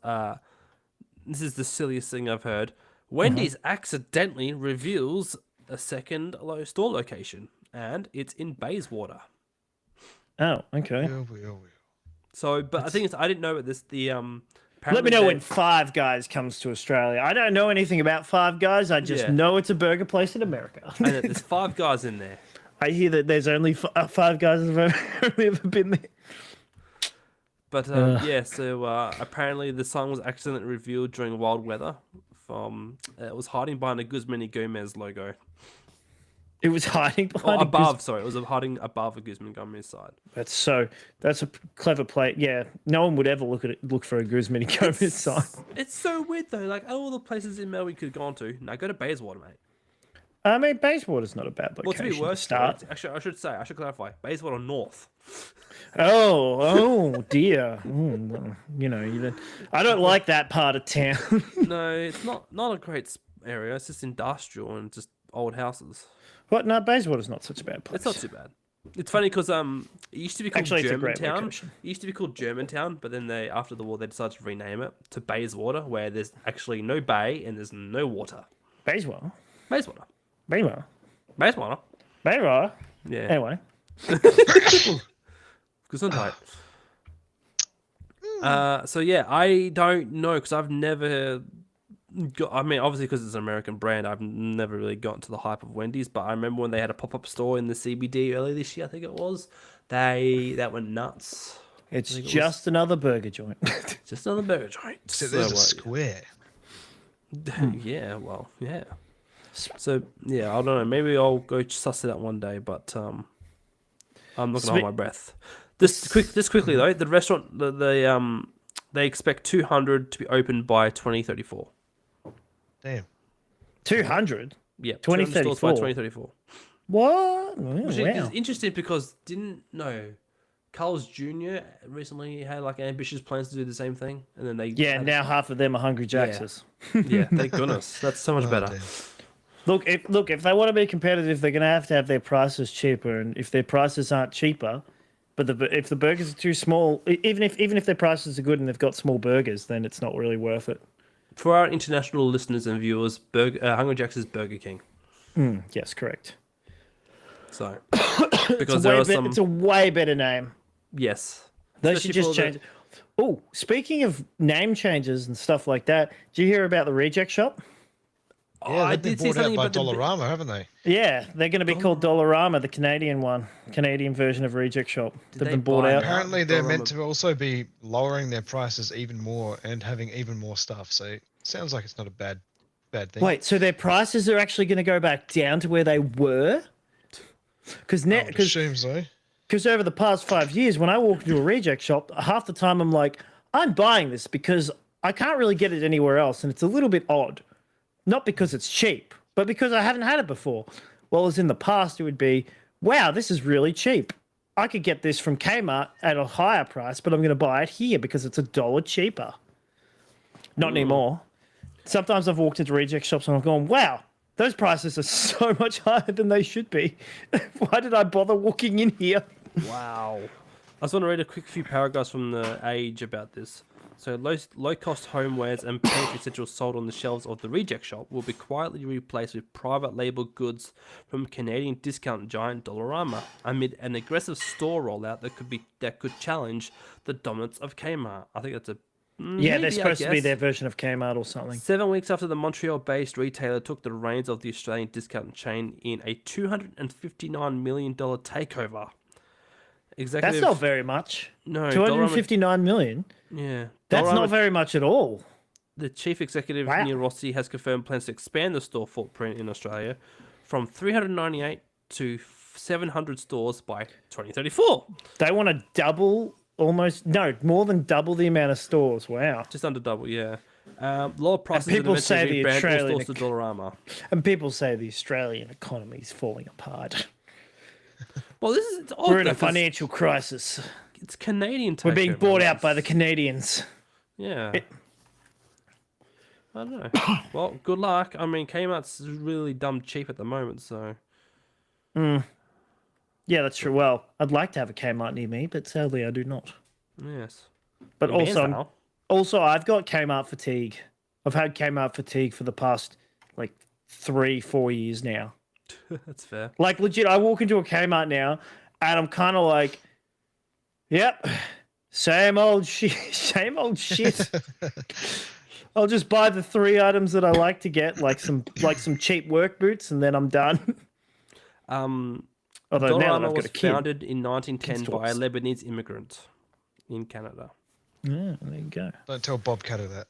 this is the silliest thing I've heard. Wendy's accidentally reveals a second store location, and it's in Bayswater. Oh, okay. Yeah. So, but I think I didn't know about this. Let me know when Five Guys comes to Australia. I don't know anything about Five Guys. I just know it's a burger place in America. And there's 5 guys in there. I hear that there's only 5 guys that have only ever been there. But so apparently the song was accidentally revealed during wild weather. It was hiding behind a Guzman y Gomez logo. It was hiding behind It was hiding above a Guzman Gomez side. That's a clever play. Yeah, no one would ever look for a Guzman y Gomez sign. It's so weird though. Like all the places in Melbourne we could have gone to. Now go to Bayswater, mate. I mean, Bayswater's not a bad location. Well, to be worse, to start. actually, I should clarify. Bayswater North. Oh dear. I don't like that part of town. No, it's not a great area. It's just industrial and just old houses. What? No, Bayswater's not such a bad place. It's not too bad. It's funny because it used to be called Actually, it's a great Germantown. location. It used to be called Germantown, but then after the war they decided to rename it to Bayswater, where there's actually no bay and there's no water. Bayswater. Bayswater. Bayswater. Bayswater. Bayswater. Yeah. Anyway. Gesundheit. So yeah, I don't know because I've never got. I mean, obviously because it's an American brand, I've never really gotten to the hype of Wendy's. But I remember when they had a pop-up store in the CBD earlier this year, I think it was. That went nuts. It's just another burger joint. Just another burger joint. So there's a square. Yeah, well, yeah. So yeah, I don't know. Maybe I'll go suss it out one day, but I'm not gonna hold my breath. Just quickly though, the restaurant they expect 200 to be open by 2034. Damn. 200? Yeah, 2034 by 2034. What? Which Wow. is interesting because Carl's Jr. recently had like ambitious plans to do the same thing, and then they Now half of them are Hungry Jackses. Yeah, thank goodness. That's so much better. Damn. Look, if they want to be competitive, they're going to have their prices cheaper, and if their prices aren't cheaper, but if the burgers are too small, even if their prices are good and they've got small burgers, then it's not really worth it. For our international listeners and viewers, Hungry Jack's is Burger King. Yes, correct. So because there are some, it's a way better name. yes, They should just change it. Oh, speaking of name changes and stuff like that, did you hear about the Reject Shop? Yeah, I they've did been see bought out something by about the Dollarama, haven't they? Yeah, they're going to be called Dollarama, the Canadian version of Reject Shop. They've they been bought buy out. that? Apparently, they're Dollarama. meant to also be lowering their prices even more and having even more stuff. So it sounds like it's not a bad thing. Wait, so their prices are actually going to go back down to where they were? Because I would assume so. over the past 5 years, when I walk into a Reject Shop, half the time I'm like, I'm buying this because I can't really get it anywhere else, and it's a little bit odd. Not because it's cheap, but because I haven't had it before. Well, as in the past, it would be, wow, this is really cheap. I could get this from Kmart at a higher price, but I'm going to buy it here because it's $1 cheaper. Not anymore. Sometimes I've walked into Reject Shops and I've gone, wow, those prices are so much higher than they should be. Why did I bother walking in here? Wow. I just want to read a quick few paragraphs from the Age about this. So low-cost homewares and pantry essentials sold on the shelves of the Reject Shop will be quietly replaced with private label goods from Canadian discount giant Dollarama amid an aggressive store rollout that could challenge the dominance of Kmart. I think that's a Yeah, they're supposed to be guess. their version of Kmart or something. 7 weeks after the Montreal-based retailer took the reins of the Australian discount chain in a $259 million takeover. That's not very much. No, 259 million. Yeah. That's Dollarama- not very much at all. The chief executive, Wow. Neil Rossi, has confirmed plans to expand the store footprint in Australia from 398 to 700 stores by 2034. They want to double, more than double the amount of stores. Wow. Just under double, yeah. Lower prices And people and say the brand all Australian stores to Dollarama. And people say the Australian economy is falling apart. Well, it's odd, We're in though, a 'cause financial crisis. It's Canadian takeover. We're being bought out by the Canadians. Yeah. I don't know. Well, good luck. I mean, Kmart's really dumb cheap at the moment, so... Yeah, that's true. Well, I'd like to have a Kmart near me, but sadly I do not. Yes. But Bairnsdale. also I've got Kmart fatigue. I've had Kmart fatigue for the past like 3-4 years now. That's fair. Like legit, I walk into a Kmart now and I'm kind of like, yep, same old shit, same old shit. I'll just buy the 3 items that I like to get, like some cheap work boots, and then I'm done. Although now that Dollarama I've got was a kid, founded in 1910 Kids by a talks. Lebanese immigrant in Canada. yeah, there you go. Don't tell Bob Catter that.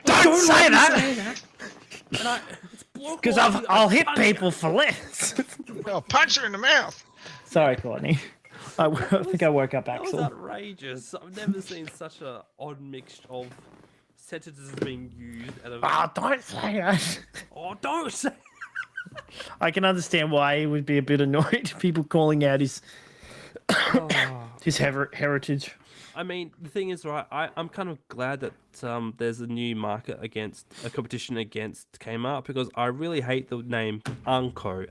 Don't say that, because I'll hit people for less. I'll punch her in the mouth. Sorry, Courtney. I think I woke up That was Axel. outrageous. I've never seen such an odd mix of sentences being used. Don't say that. Oh, don't say. I can understand why he would be a bit annoyed. People calling out his heritage. I mean, the thing is, right? I'm kind of glad that there's a new market against a competition against Kmart, because I really hate the name Anko,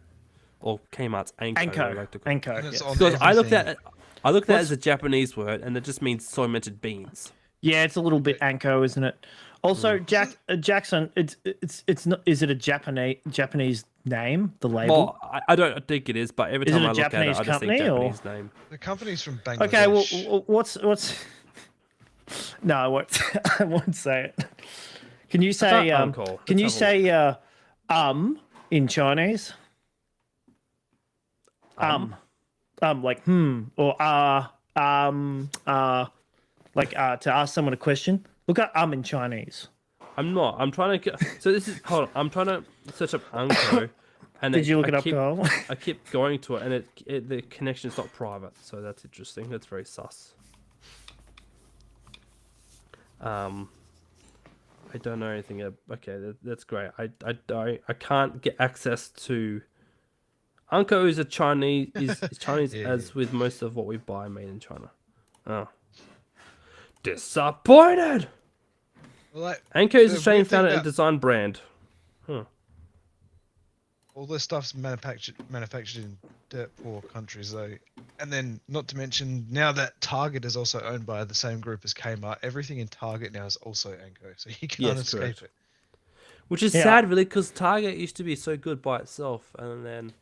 or Kmart's Anko. I like to call it. Anko. And it's Yeah. on Because I looked everything. at it as a Japanese word, and it just means fermented beans. Yeah, it's a little bit Anko, isn't it? Also, Jackson, it's not. Is it a Japanese name? The label. Well, I don't think it is, but every Is time it a I look at it, Japanese I just think company, or- Japanese name. The company's from Bangladesh. Okay, well, what's? No, I won't. I won't say it. Can you say Uncle. Can you Let's have say in Chinese? Like or like to ask someone a question. Look up in Chinese. I'm not. I'm trying to get. So this is. Hold on. I'm trying to search up Unco. And Did you look it up, Carl? I keep going to it, and the connection's not private, so that's interesting. That's very sus. I don't know anything. Okay, that's great. I can't get access to. Unco is a Chinese. Is Chinese as with most of what we buy made in China. Oh, disappointed. Well, like, Anko is the a Australian weird thing founded and about- design brand. All this stuff's manufactured in dirt poor countries, though. And then, not to mention, now that Target is also owned by the same group as Kmart, everything in Target now is also Anko, so you can't Yes, escape correct. it. Which is Yeah. sad, really, because Target used to be so good by itself, and then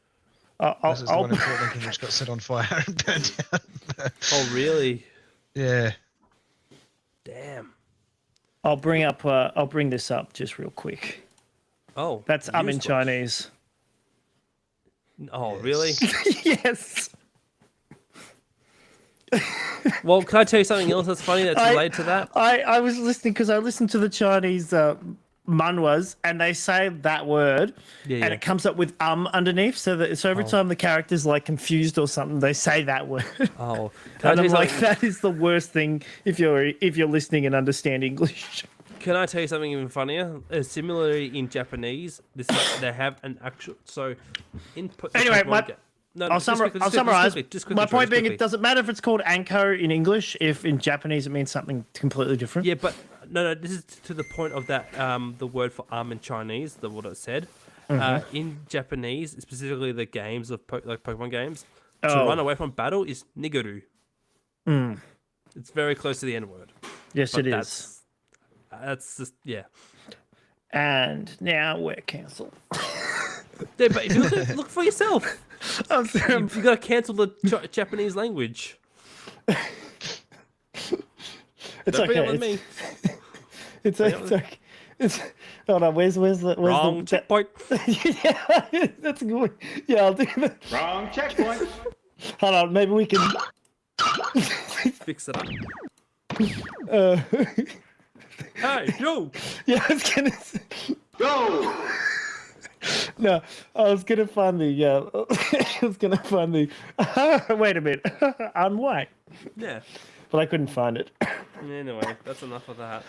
This is the one in Portland which got set on fire and burned down. oh really? Yeah. Damn. I'll bring this up just real quick. Oh, That's in useless. Chinese. Oh really? Yes. Well, can I tell you something else that's funny that's related to that? I was listening because I listened to the Chinese manhwas and they say that word Yeah. and it comes up with underneath so every time the character's like confused or something they say that word. Oh, can I And tell I'm you like, something? that is the worst thing if you're listening and understand English. Can I tell you something even funnier? Similarly, in Japanese, they have an actual. So, in Anyway, I'll just quickly, summarize. just quickly, My Troy, point being, quickly. it doesn't matter if it's called Anko in English, if in Japanese it means something completely different. Yeah, but no. This is to the point of that. The word for in Chinese, what it said. In Japanese, specifically the games of like Pokemon games, to run away from battle is nigaru. It's very close to the N word. Yes, But it is. That's just And now we're cancelled. Yeah, but if you look for yourself, you got to cancel the Japanese language. It's Don't bring okay. it with me. It's okay. Hold on. Where's Wrong the checkpoint. yeah, that's a good one. Yeah, I'll do that. Wrong checkpoint. Hold on. Maybe we can. Fix it up. Uh, Hey, yo! yeah, I was gonna. Say, Go. no, I was gonna find the. I was gonna find the. Wait a minute. I'm white, Yeah. but I couldn't find it. Anyway, that's enough of that.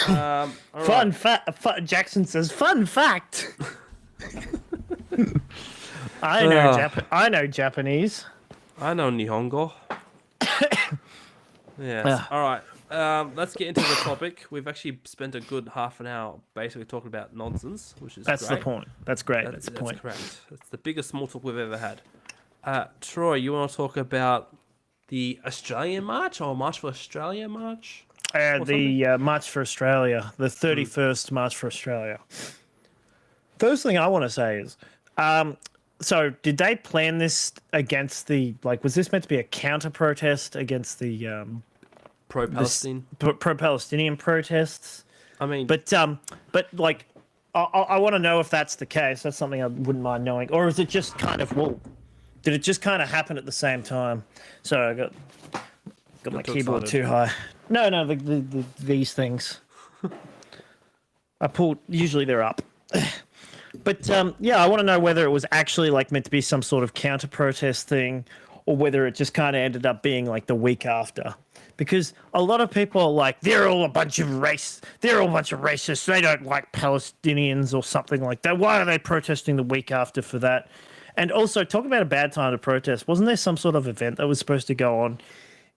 All Fun right. fact. Jackson says, "Fun fact." I know I know Japanese. I know Nihongo. Yes. All right. Let's get into the topic. We've actually spent a good half an hour basically talking about nonsense, which is That's great. the point. That's great. That's the That's point. correct. It's the biggest small talk we've ever had. Troy, you want to talk about the Australian March or March for Australia March? The March for Australia, the 31st March for Australia. First thing I want to say is, so did they plan this against was this meant to be a counter protest against the Pro-Palestine. pro-Palestinian protests? I mean, But like, I want to know if that's the case. That's something I wouldn't mind knowing. Or is it just kind of, did it just kind of happen at the same time? Sorry, I got my too keyboard excited. too high. No, these things. I pulled, usually they're up. But yeah, I want to know whether it was actually like meant to be some sort of counter protest thing or whether it just kind of ended up being like the week after. Because a lot of people are like, they're all a bunch of racists. They don't like Palestinians or something like that. Why are they protesting the week after for that? And also, talk about a bad time to protest. Wasn't there some sort of event that was supposed to go on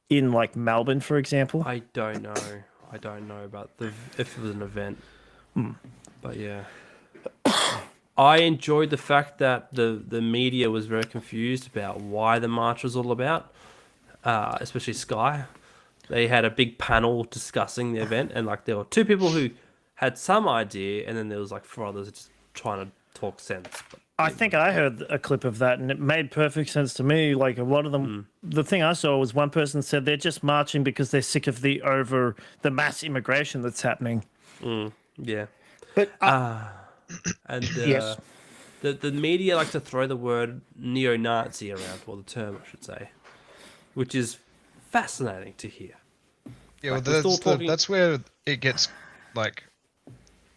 in like Melbourne, for example? I don't know. I don't know about if it was an event. But yeah. I enjoyed the fact that the media was very confused about why the march was all about, especially Sky. They had a big panel discussing the event, and like there were two people who had some idea, and then there was like 4 others just trying to talk sense. But I think I heard a clip of that, and it made perfect sense to me. Like a lot of them, the thing I saw was one person said they're just marching because they're sick of the mass immigration that's happening. Yeah. But And yes. the media like to throw the word neo-Nazi around, or the term, I should say, which is fascinating to hear. Yeah, Like, well, we're still that's where it gets like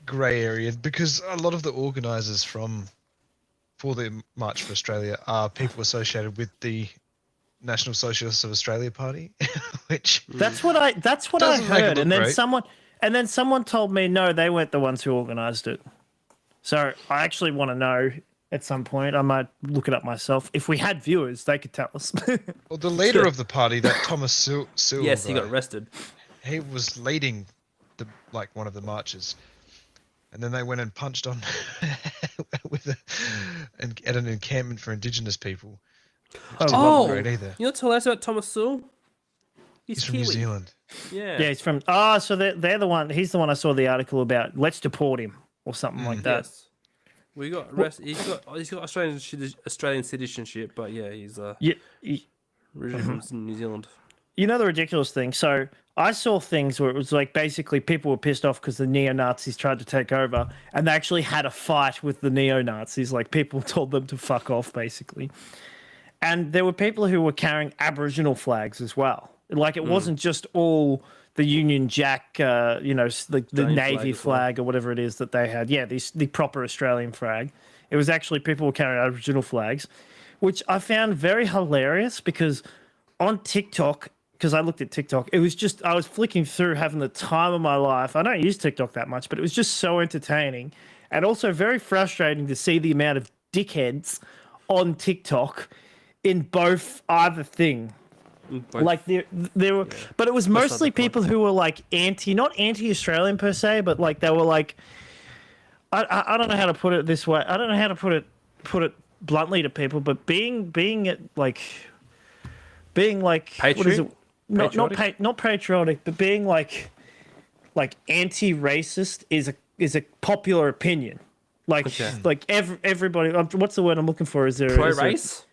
grey area, because a lot of the organisers for the March for Australia are people associated with the National Socialists of Australia Party, which That's what I doesn't make it heard, look and great. then someone told me no, they weren't the ones who organised it. So I actually want to know at some point. I might look it up myself. If we had viewers, they could tell us. Well, the leader of the party, that Thomas Sewell, Yes, he guy, got arrested. he was leading one of the marches, and then they went and punched on at an encampment for Indigenous people. Oh, Great either. you know what's hilarious about Thomas Sewell? He's from Kiwi. New Zealand. Yeah. Yeah, he's from. So they're the one. He's the one I saw the article about. Let's deport him or something like that. Yes. We got arrested. He's got Australian citizenship, but yeah, he's Yeah, originally from New Zealand. you know the ridiculous thing. So I saw things where it was like basically people were pissed off because the neo-Nazis tried to take over, and they actually had a fight with the neo-Nazis. Like people told them to fuck off, basically. And there were people who were carrying Aboriginal flags as well. Like it wasn't just all the Union Jack, the Navy flag or whatever it is that they had. Yeah, the proper Australian flag. It was actually people were carrying Aboriginal flags, which I found very hilarious because on TikTok, because I looked at TikTok, it was just, I was flicking through having the time of my life. I don't use TikTok that much, but it was just so entertaining and also very frustrating to see the amount of dickheads on TikTok in either thing. Like there were, but it was mostly people who were like not anti-Australian per se, but like they were like, I don't know how to put it this way. I don't know how to put it bluntly to people, but being like Patriot? what is it? Not patriotic, but being like anti-racist is a popular opinion. Like everybody. What's the word I'm looking for? Is there Pro-race?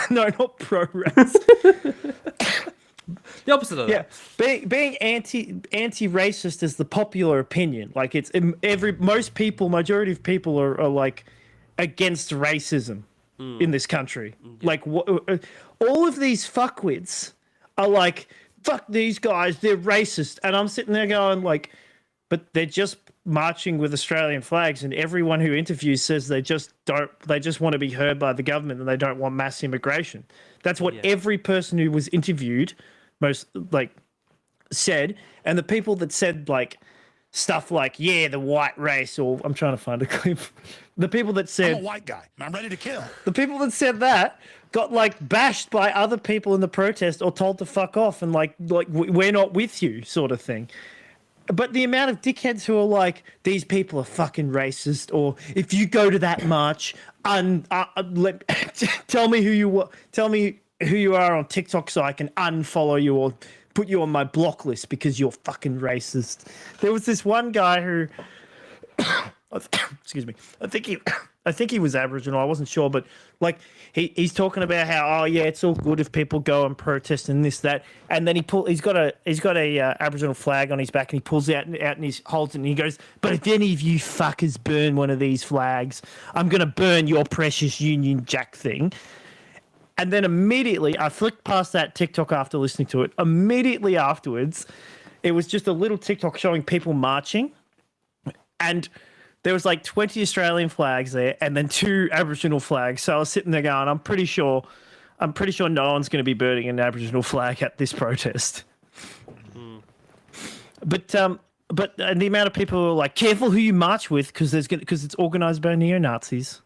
No, not pro-race. The opposite of that. Yeah, being anti-racist is the popular opinion. Like it's majority of people are like against racism in this country. Like all of these fuckwits are like, fuck these guys, they're racist, and I'm sitting there going like, but they're just marching with Australian flags, and everyone who interviews says they just want to be heard by the government and they don't want mass immigration. That's what every person who was interviewed said, and the people that said like stuff like the white race, or I'm trying to find a clip. The people that said I'm a white guy and I'm ready to kill. The people that said that got like bashed by other people in the protest or told to fuck off and like we're not with you sort of thing. But the amount of dickheads who are like, these people are fucking racist, or if you go to that march, tell me who you are on TikTok so I can unfollow you or put you on my block list because you're fucking racist. There was this one guy who, excuse me, I think he was Aboriginal. I wasn't sure, but like he's talking about how it's all good if people go and protest and this that, and then he's got a Aboriginal flag on his back and he pulls out and he holds it and he goes, but if any of you fuckers burn one of these flags, I'm gonna burn your precious Union Jack thing. And then immediately I flicked past that TikTok after listening to it. Immediately afterwards, it was just a little TikTok showing people marching, and there was like 20 Australian flags there and then 2 Aboriginal flags. So I was sitting there going, I'm pretty sure no one's going to be burning an Aboriginal flag at this protest. But the amount of people who are like, careful who you march with because it's organised by neo-Nazis.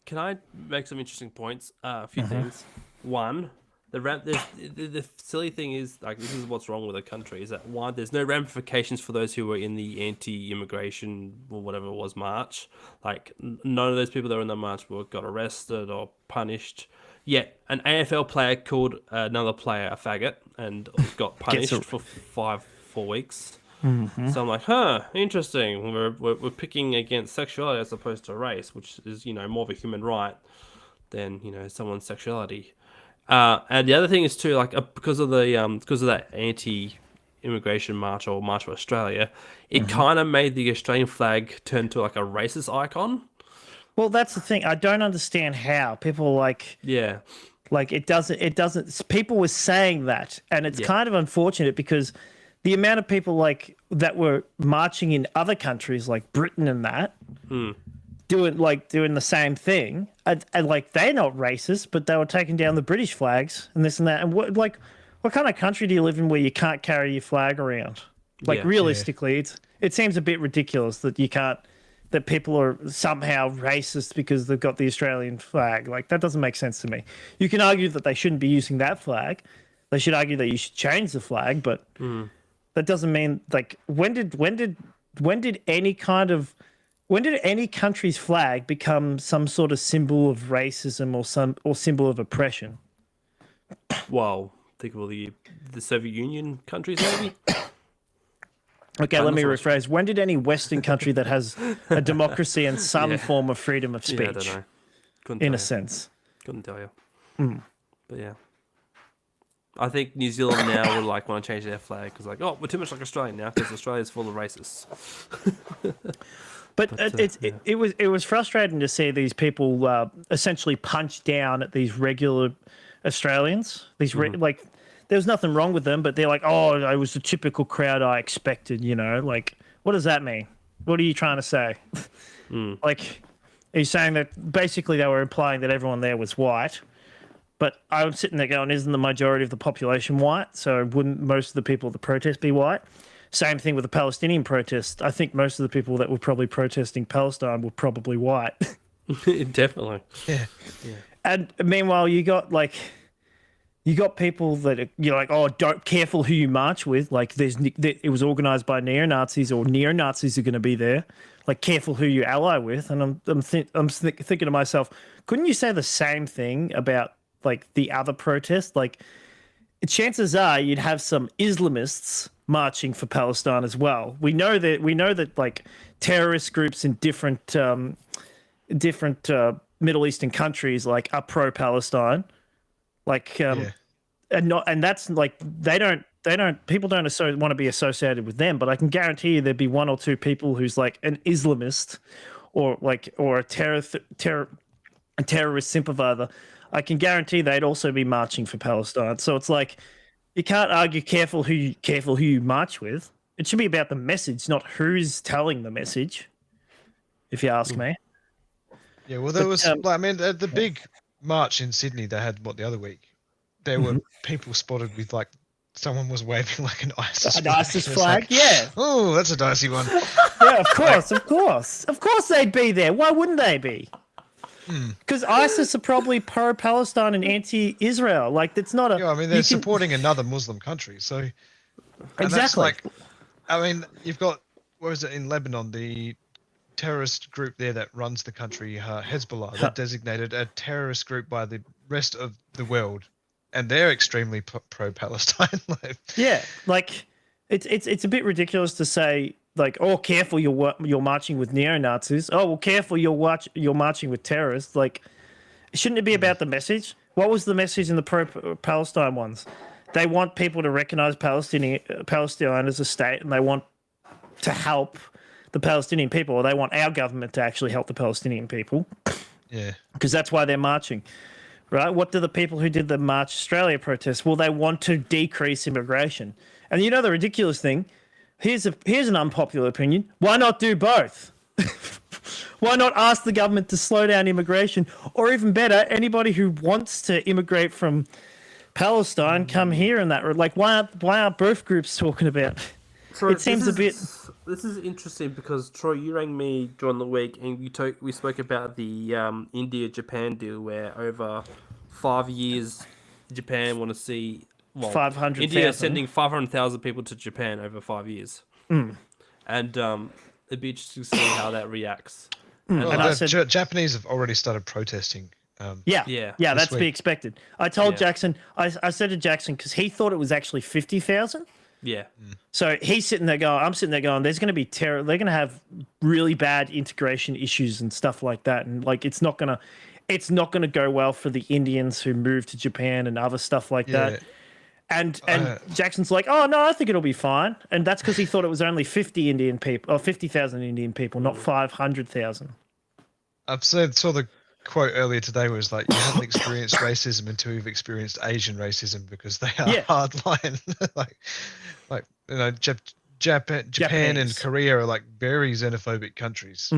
Can I make some interesting points? A few things. One, the silly thing is, like, this is what's wrong with the country, is that one, there's no ramifications for those who were in the anti-immigration or whatever it was march. Like, none of those people that were in the march got arrested or punished. Yet an AFL player called another player a faggot and got punished for 4 weeks. So I'm like, interesting. We're picking against sexuality as opposed to race, which is more of a human right than someone's sexuality. And the other thing is too, like because of that anti-immigration march or March for Australia, it kind of made the Australian flag turn to like a racist icon. Well, that's the thing. I don't understand how people like it doesn't. People were saying that, and it's kind of unfortunate because the amount of people like that were marching in other countries like Britain and that doing the same thing, and like they're not racist, but they were taking down the British flags and this and that. And what kind of country do you live in where you can't carry your flag around? Like realistically, it seems a bit ridiculous that you can't. That people are somehow racist because they've got the Australian flag. Like, that doesn't make sense to me. You can argue that they shouldn't be using that flag. They should argue that you should change the flag, but that doesn't mean, like, when did any country's flag become some sort of symbol of racism or symbol of oppression? Well, think of the Soviet Union countries, maybe? Okay, let me rephrase. When did any Western country that has a democracy and some form of freedom of speech, I don't know. in a sense? Couldn't tell you. But yeah. I think New Zealand now would want to change their flag because we're too much like Australia now because Australia's full of racists. But it was frustrating to see these people essentially punch down at these regular Australians. There's nothing wrong with them, but they're like, oh, it was the typical crowd I expected, Like, what does that mean? What are you trying to say? Like, are you saying that basically they were implying that everyone there was white? But I was sitting there going, isn't the majority of the population white? So wouldn't most of the people at the protest be white? Same thing with the Palestinian protest. I think most of the people that were probably protesting Palestine were probably white. Definitely. Yeah. And meanwhile, you got people that you're like, oh, don't careful who you march with. Like, it was organized by neo-Nazis, or neo-Nazis are going to be there. Like, careful who you ally with. And I'm thinking to myself, couldn't you say the same thing about like the other protests? Like, chances are you'd have some Islamists marching for Palestine as well. We know that like terrorist groups in different Middle Eastern countries like are pro-Palestine. Like, and that's like people don't want to be associated with them, but I can guarantee you there'd be one or two people who's like an Islamist or a terrorist sympathizer. I can guarantee they'd also be marching for Palestine. So it's like you can't argue careful who you march with. It should be about the message, not who's telling the message. If you ask me. Yeah, well, there was. The big march in Sydney they had the other week. There were people spotted with like someone was waving like an ISIS flag. An ISIS flag, yeah. Oh, that's a dicey one. Yeah, of course they'd be there. Why wouldn't they be? Because ISIS are probably pro-Palestine and anti-Israel. Like, it's not a. Yeah, I mean they're supporting another Muslim country, so. Exactly. You've got in Lebanon the terrorist group there that runs the country, Hezbollah, they're designated a terrorist group by the rest of the world, and they're extremely pro-Palestine. Yeah, like it's a bit ridiculous to say like, oh, careful, you're marching with neo-Nazis. Oh, well, careful, you're marching with terrorists. Like, shouldn't it be about the message? What was the message in the pro-Palestine ones? They want people to recognize Palestine as a state, and they want to help the Palestinian people, or they want our government to actually help the Palestinian people. Yeah. Because that's why they're marching, right? What do the people who did the March Australia protest? Well, they want to decrease immigration. And you know the ridiculous thing? Here's an unpopular opinion. Why not do both? Why not ask the government to slow down immigration? Or even better, anybody who wants to immigrate from Palestine, come here and that. Like, why aren't both groups talking about? So it seems a bit. This is interesting because Troy, you rang me during the week and we spoke about the India-Japan deal, where over 5 years, Japan want to see 500,000. India is sending 500,000 people to Japan over 5 years, and it'd be interesting to see how that reacts. Japanese have already started protesting. That's to be expected. I told Jackson, I said to Jackson, because he thought it was actually 50,000. Yeah. So he's sitting there going, I'm sitting there going, there's going to be terror. They're going to have really bad integration issues and stuff like that. And like, it's not going to go well for the Indians who move to Japan and other stuff like that. And Jackson's like, oh no, I think it'll be fine. And that's because he thought it was only 50 Indian people or 50,000 Indian people, not 500,000. I've saw the quote earlier today was like, you haven't experienced racism until you've experienced Asian racism, because they are hardline. like you know, Japan and Korea are like very xenophobic countries,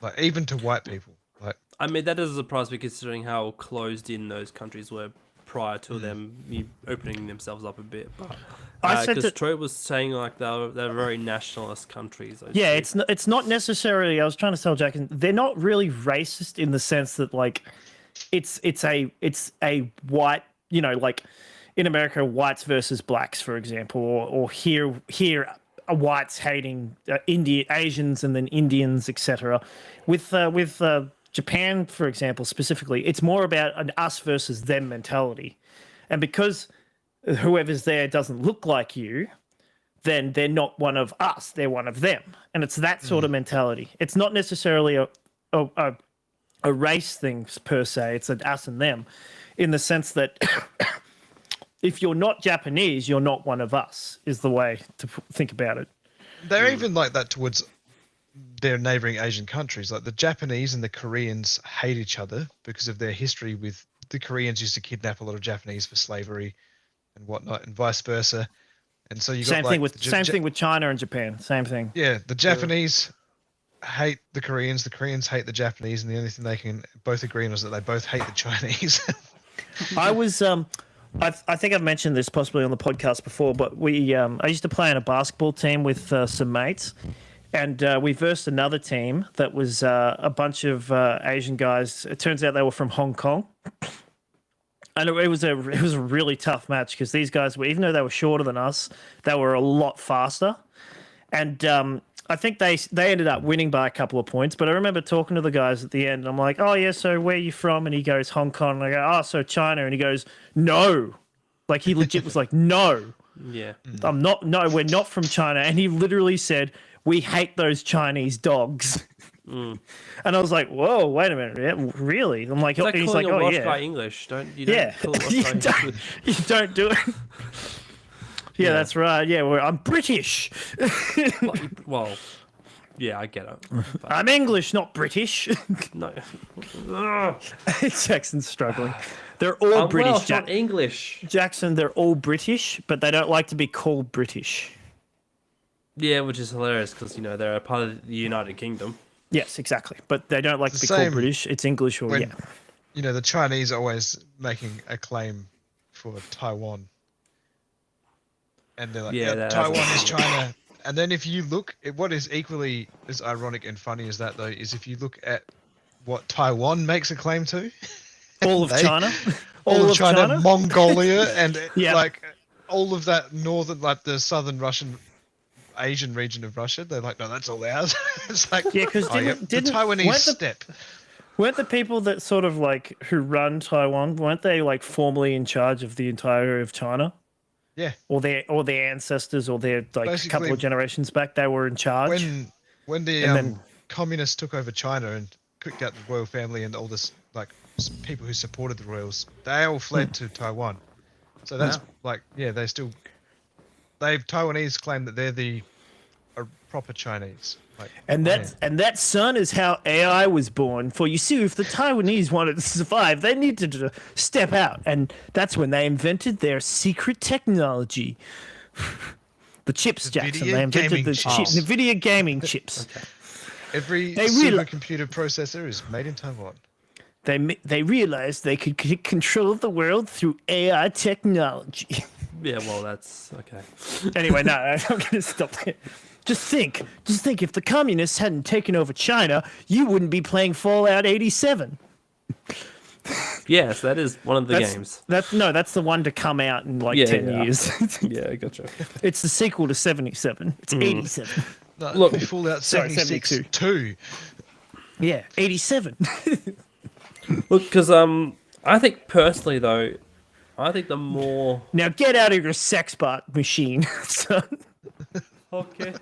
like even to white people. Like, I mean, that doesn't surprise me considering how closed in those countries were prior to them opening themselves up a bit. But I said because that Troy was saying like they're very nationalist countries. Yeah, it's not necessarily. I was trying to tell Jackson, they're not really racist in the sense that like it's a white, you know, like in America, whites versus blacks, for example, or here whites hating Asians and then Indians, etc. With Japan, for example, specifically, it's more about an us versus them mentality. And because whoever's there doesn't look like you, then they're not one of us, they're one of them. And it's that sort of mentality. It's not necessarily a race thing per se, it's an us and them, in the sense that if you're not Japanese, you're not one of us, is the way to think about it. They're even like that towards their neighboring Asian countries. Like the Japanese and the Koreans hate each other because of their history with the Koreans used to kidnap a lot of Japanese for slavery and whatnot, and vice versa. And so you got same like, thing with China and Japan. Same thing. Yeah, the Japanese hate the Koreans hate the Japanese, and the only thing they can both agree on is that they both hate the Chinese. I was I think I've mentioned this possibly on the podcast before, but I used to play in a basketball team with some mates. And we versed another team that was a bunch of Asian guys. It turns out they were from Hong Kong, and it was a really tough match because these guys were, even though they were shorter than us, they were a lot faster. And I think they ended up winning by a couple of points. But I remember talking to the guys at the end, and I'm like, "Oh yeah, so where are you from?" And he goes, "Hong Kong." And I go, "Oh, so China?" And he goes, "No," like he legit was like, "No, Yeah, I'm not. No, we're not from China." And he literally said, "We hate those Chinese dogs." And I was like, "Whoa, wait a minute, really?" I'm like, it's like he's calling like, a "Oh wash yeah, guy English. Call it you wash guy don't, English. you don't do it." Yeah, that's right. Yeah, I'm British. Well, yeah, I get it. But I'm English, not British. no, Jackson's struggling. They're all I'm British. Welsh, not English. Jackson, they're all British, but they don't like to be called British. Yeah, which is hilarious because they're a part of the United Kingdom. Yes, exactly. But they don't like to be same called British. It's English or when, the Chinese are always making a claim for Taiwan. And they're like, Yeah, yeah, Taiwan is China. And then if you look at what is equally as ironic and funny as that, though, is if you look at what Taiwan makes a claim to. All of China? All of China, Mongolia, and Yeah. like all of that northern, like the southern Russian, Asian region of Russia. They're like, no, that's all ours. It's like, Yeah, because the Taiwanese step. Weren't the people that sort of like who run Taiwan, weren't they like formally in charge of the entirety of China? Yeah. Or their ancestors or their like Basically, couple of generations back, they were in charge. When the communists took over China and kicked out the royal family and all this like people who supported the royals, they all fled to Taiwan. So that's Taiwanese claim that they're the proper Chinese. And that, son, is how AI was born. For you see, if the Taiwanese wanted to survive, they needed to step out, and that's when they invented their secret technology, the chips, Jackson. They invented the video gaming chips. Okay. Every supercomputer processor is made in Taiwan. They realized they could get control of the world through AI technology. Yeah, well, that's okay. Anyway, no, I'm going to stop there. Just think if the communists hadn't taken over China, you wouldn't be playing Fallout 87. Yes, that is one of the games. That's the one to come out in 10 years. Yeah, gotcha. It's the sequel to 77. It's 87. No, look, Fallout 76 2. Yeah, 87. Look, because I think personally though, I think the more. Now get out of your sex bot machine, son. Okay.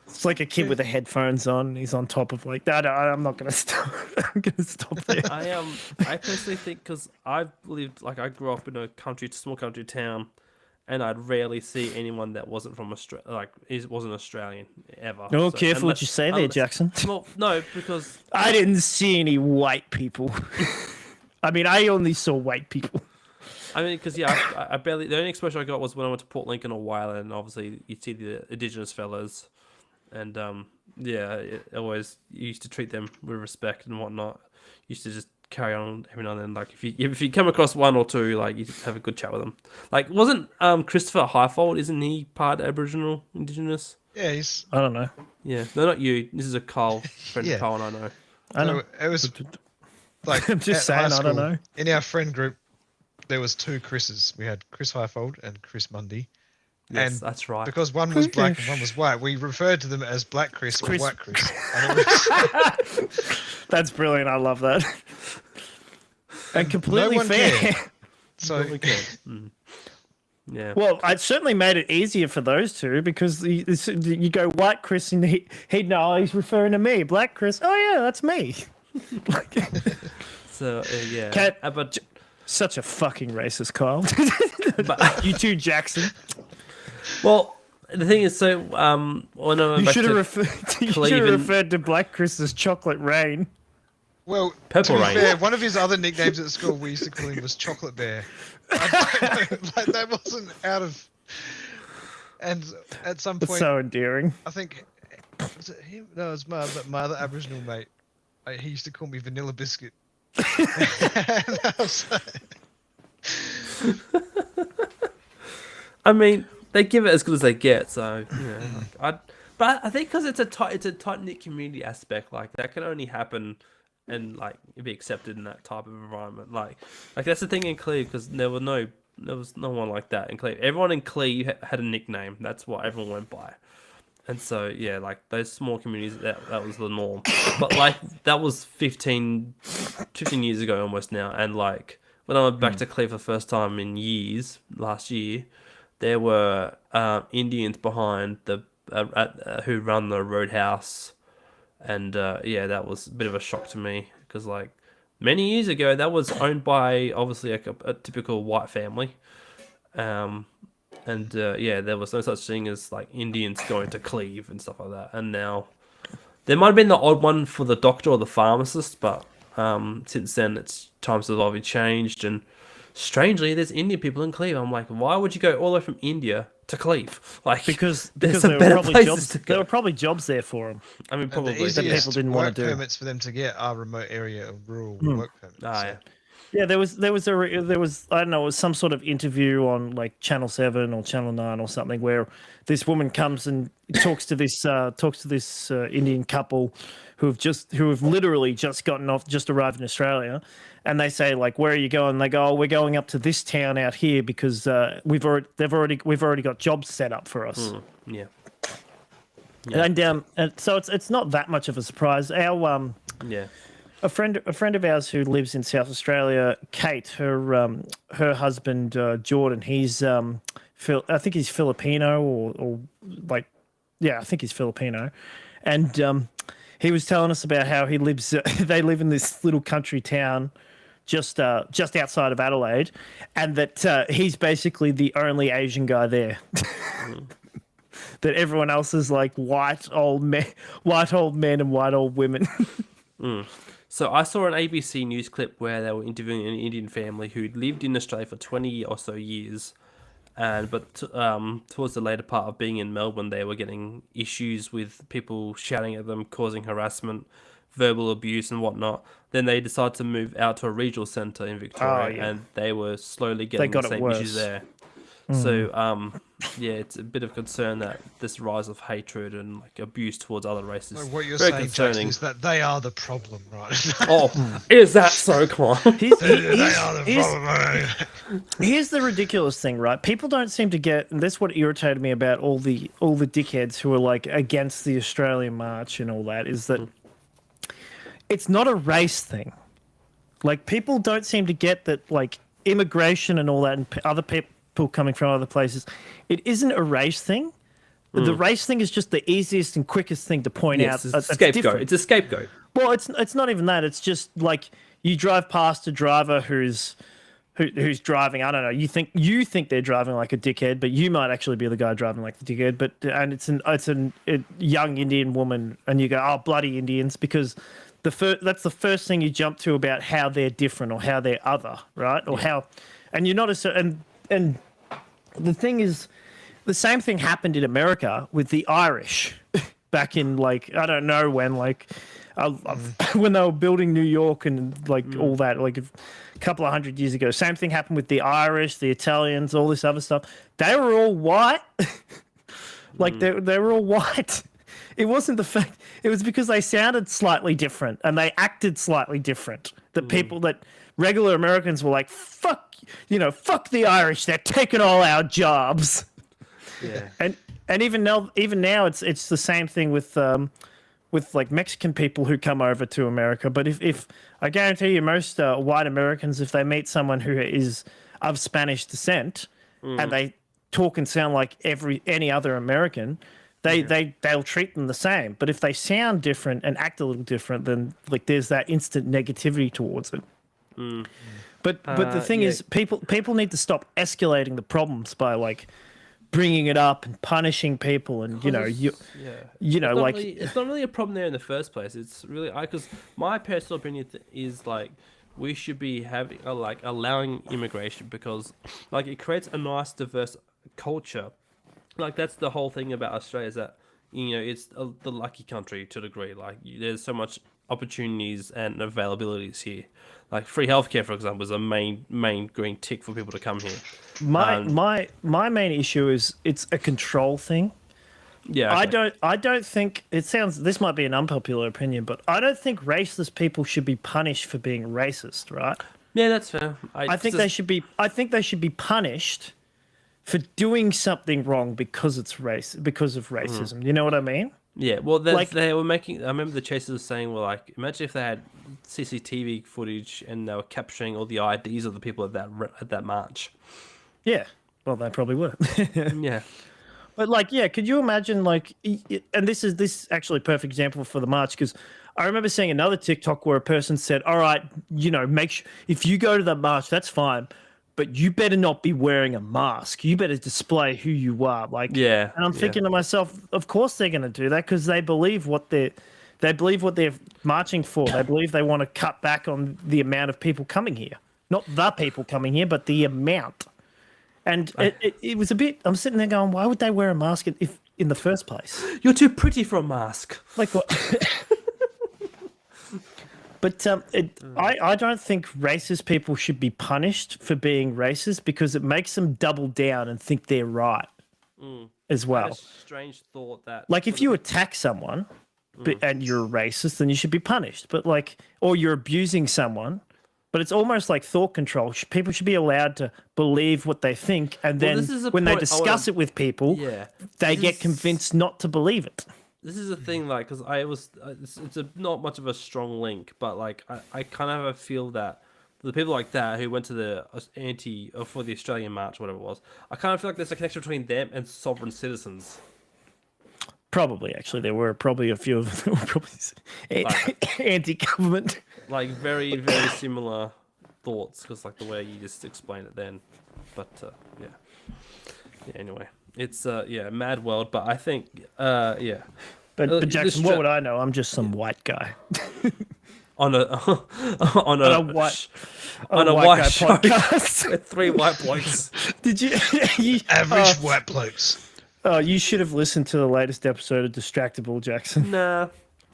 It's like a kid with the headphones on. He's on top of like that. I'm not gonna stop. I'm gonna stop there. I personally think because I grew up in a small country town, and I'd rarely see anyone that wasn't from Australia, wasn't Australian ever. Oh, careful what you say there, Jackson. Well, no, because I didn't see any white people. I mean, I only saw white people. I mean, because I barely. The only exposure I got was when I went to Port Lincoln or Wyland, and obviously you'd see the Indigenous fellas, and always you used to treat them with respect and whatnot. You used to just carry on every now and then. Like if you come across one or two, like you have a good chat with them. Like wasn't Christopher Highfold? Isn't he part Aboriginal, Indigenous? Yeah, he's. I don't know. Yeah, no, not you. This is a Carl friend. Yeah. Carl and I know. I know. It was like I'm just at high saying. I don't school, know. In our friend group, there was two Chris's. We had Chris Highfold and Chris Mundy. Yes, And that's right. Because one was black and one was white, we referred to them as Black Chris or White Chris. And it was, That's brilliant. I love that. And completely no one fair. cared. So Yeah. Well, it certainly made it easier for those two because you go White Chris and he'd know he's referring to me. Black Chris, oh yeah, that's me. So yeah. But such a fucking racist, Kyle. But You too, Jackson. well, the thing is, so when I went You back should to have referred to Black Chris as Chocolate Rain. well, Purple to be Rain. fair, one of his other nicknames at school we used to call him was Chocolate Bear. I don't know, like that wasn't out of. And at some It's point, so endearing. I think was it him? No, it was my other Aboriginal mate. He used to call me Vanilla Biscuit. And I was like, I mean, they give it as good as they get. So but I think because it's a tight knit community aspect, like that can only happen and like be accepted in that type of environment. Like that's the thing in Cleve because there was no one like that in Cleve. Everyone in Cleve had a nickname. That's what everyone went by. And so yeah, like those small communities, that was the norm. But like that was 15 years ago almost now. And like when I went back to Cleve for the first time in years last year, there were Indians behind the who run the roadhouse, and that was a bit of a shock to me because like many years ago that was owned by obviously like a typical white family, and there was no such thing as like Indians going to Cleve and stuff like that. And now there might have been the odd one for the doctor or the pharmacist, but since then it's times have obviously changed. And strangely, there's Indian people in Cleve. I'm like, why would you go all the way from India to Cleve? Like Because there's there some were better probably places jobs. to There go. were probably jobs there for them. I mean, and probably. the that easiest people didn't wanna work do. permits for them to get are remote area rural work permits. Ah, so. yeah. Yeah, there was I don't know, it was some sort of interview on like Channel 7 or Channel 9 or something where this woman comes and talks to this Indian couple who have literally just arrived in Australia, and they say like, where are you going? They go, oh, we're going up to this town out here because we've already got jobs set up for us. Yeah. And so it's not that much of a surprise. Our Yeah. A friend of ours who lives in South Australia, Kate, her husband Jordan, he's I think he's Filipino or like, yeah, I think he's Filipino, and he was telling us about how he lives. They live in this little country town just outside of Adelaide, and that he's basically the only Asian guy there. That everyone else is like white old men and white old women. So I saw an ABC News clip where they were interviewing an Indian family who'd lived in Australia for 20 or so years, but towards the later part of being in Melbourne, they were getting issues with people shouting at them, causing harassment, verbal abuse, and whatnot. Then they decided to move out to a regional centre in Victoria, and they were slowly getting the same issues there. So, it's a bit of concern that this rise of hatred and like abuse towards other races. So what you're very saying, concerning. Jackson, is that they are the problem, right? Oh, is that so, Quan? They are the problem. Here's the ridiculous thing, right? People don't seem to get, and that's what irritated me about all the dickheads who are like against the Australian march and all that, is that it's not a race thing. Like people don't seem to get that. Like immigration and all that, and other people coming from other places, it isn't a race thing. The race thing is just the easiest and quickest thing to point out. It's a scapegoat. It's a scapegoat. Well, it's not even that. It's just like you drive past a driver who's driving. I don't know. You think they're driving like a dickhead, but you might actually be the guy driving like the dickhead. And it's a young Indian woman, and you go, oh, bloody Indians, because that's the first thing you jump to about how they're different or how they're other, right? Or how, and you're not and the thing is, the same thing happened in America with the Irish back in like I don't know when, like when they were building New York and like all that, like a couple of 100 years ago. Same thing happened with the Irish, the Italians, all this other stuff. They were all white. Like they were all white. It wasn't the fact. It was because they sounded slightly different and they acted slightly different. That people that regular Americans were like, fuck the Irish. They're taking all our jobs. Yeah. And even now it's the same thing with like Mexican people who come over to America. But if I guarantee you, most white Americans, if they meet someone who is of Spanish descent and they talk and sound like any other American, they'll treat them the same. But if they sound different and act a little different, then like there's that instant negativity towards it. But the thing is, people need to stop escalating the problems by like bringing it up and punishing people, and it's not really a problem there in the first place. It's really because my personal opinion is like we should be having allowing immigration because like it creates a nice diverse culture. Like that's the whole thing about Australia, is that it's the lucky country to a degree. Like there's so much opportunities and availabilities here. Like free healthcare, for example, is a main green tick for people to come here. My main issue is it's a control thing. Yeah, okay. I don't think this might be an unpopular opinion, but I don't think racist people should be punished for being racist, right? Yeah, that's fair. I think they should be punished for doing something wrong because of racism. You know what I mean? Yeah, well, they were making. I remember the chasers were saying, "Well, like, imagine if they had CCTV footage and they were capturing all the IDs of the people at that march." Yeah, well, they probably would. Yeah, but like, yeah, could you imagine like, and this is actually a perfect example for the march, because I remember seeing another TikTok where a person said, "All right, make sure if you go to the march, that's fine, but you better not be wearing a mask. You better display who you are." Like, yeah. And I'm thinking to myself, of course they're going to do that because they believe what they're marching for. They believe they want to cut back on the amount of people coming here, not the people coming here, but the amount. And it was a bit. I'm sitting there going, why would they wear a mask if in the first place? You're too pretty for a mask. Like what? But I don't think racist people should be punished for being racist because it makes them double down and think they're right as well. I had a strange thought that like if you attack someone and you're a racist, then you should be punished. But like, or you're abusing someone, but it's almost like thought control. People should be allowed to believe what they think, and then when they discuss it with people, they get convinced not to believe it. This is a thing, like, because it's not much of a strong link, but like I kind of have a feel that the people like that who went to the for the Australian March, whatever it was, I kind of feel like there's a connection between them and sovereign citizens. Probably, actually, there were probably a few of them were probably anti-government. Like very, very similar thoughts, because like the way you just explained it then. But yeah. Anyway. It's mad world, but I think But Jackson, what would I know? I'm just some white guy on a white show podcast with 3 white blokes. Did you average white blokes? Oh, you should have listened to the latest episode of Distractable, Jackson. Nah.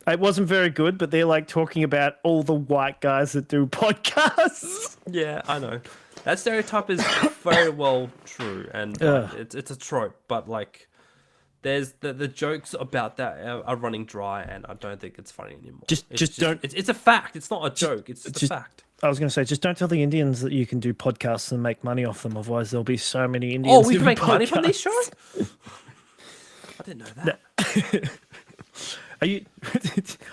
It wasn't very good, but they're like talking about all the white guys that do podcasts. Yeah, I know. That stereotype is very well true, and it's a trope. But like, there's the jokes about that are running dry, and I don't think it's funny anymore. Just don't. It's a fact. It's not a joke. It's just a fact. I was going to say, just don't tell the Indians that you can do podcasts and make money off them. Otherwise, there'll be so many Indians. Oh, we can make money from these shows. I didn't know that. Are you?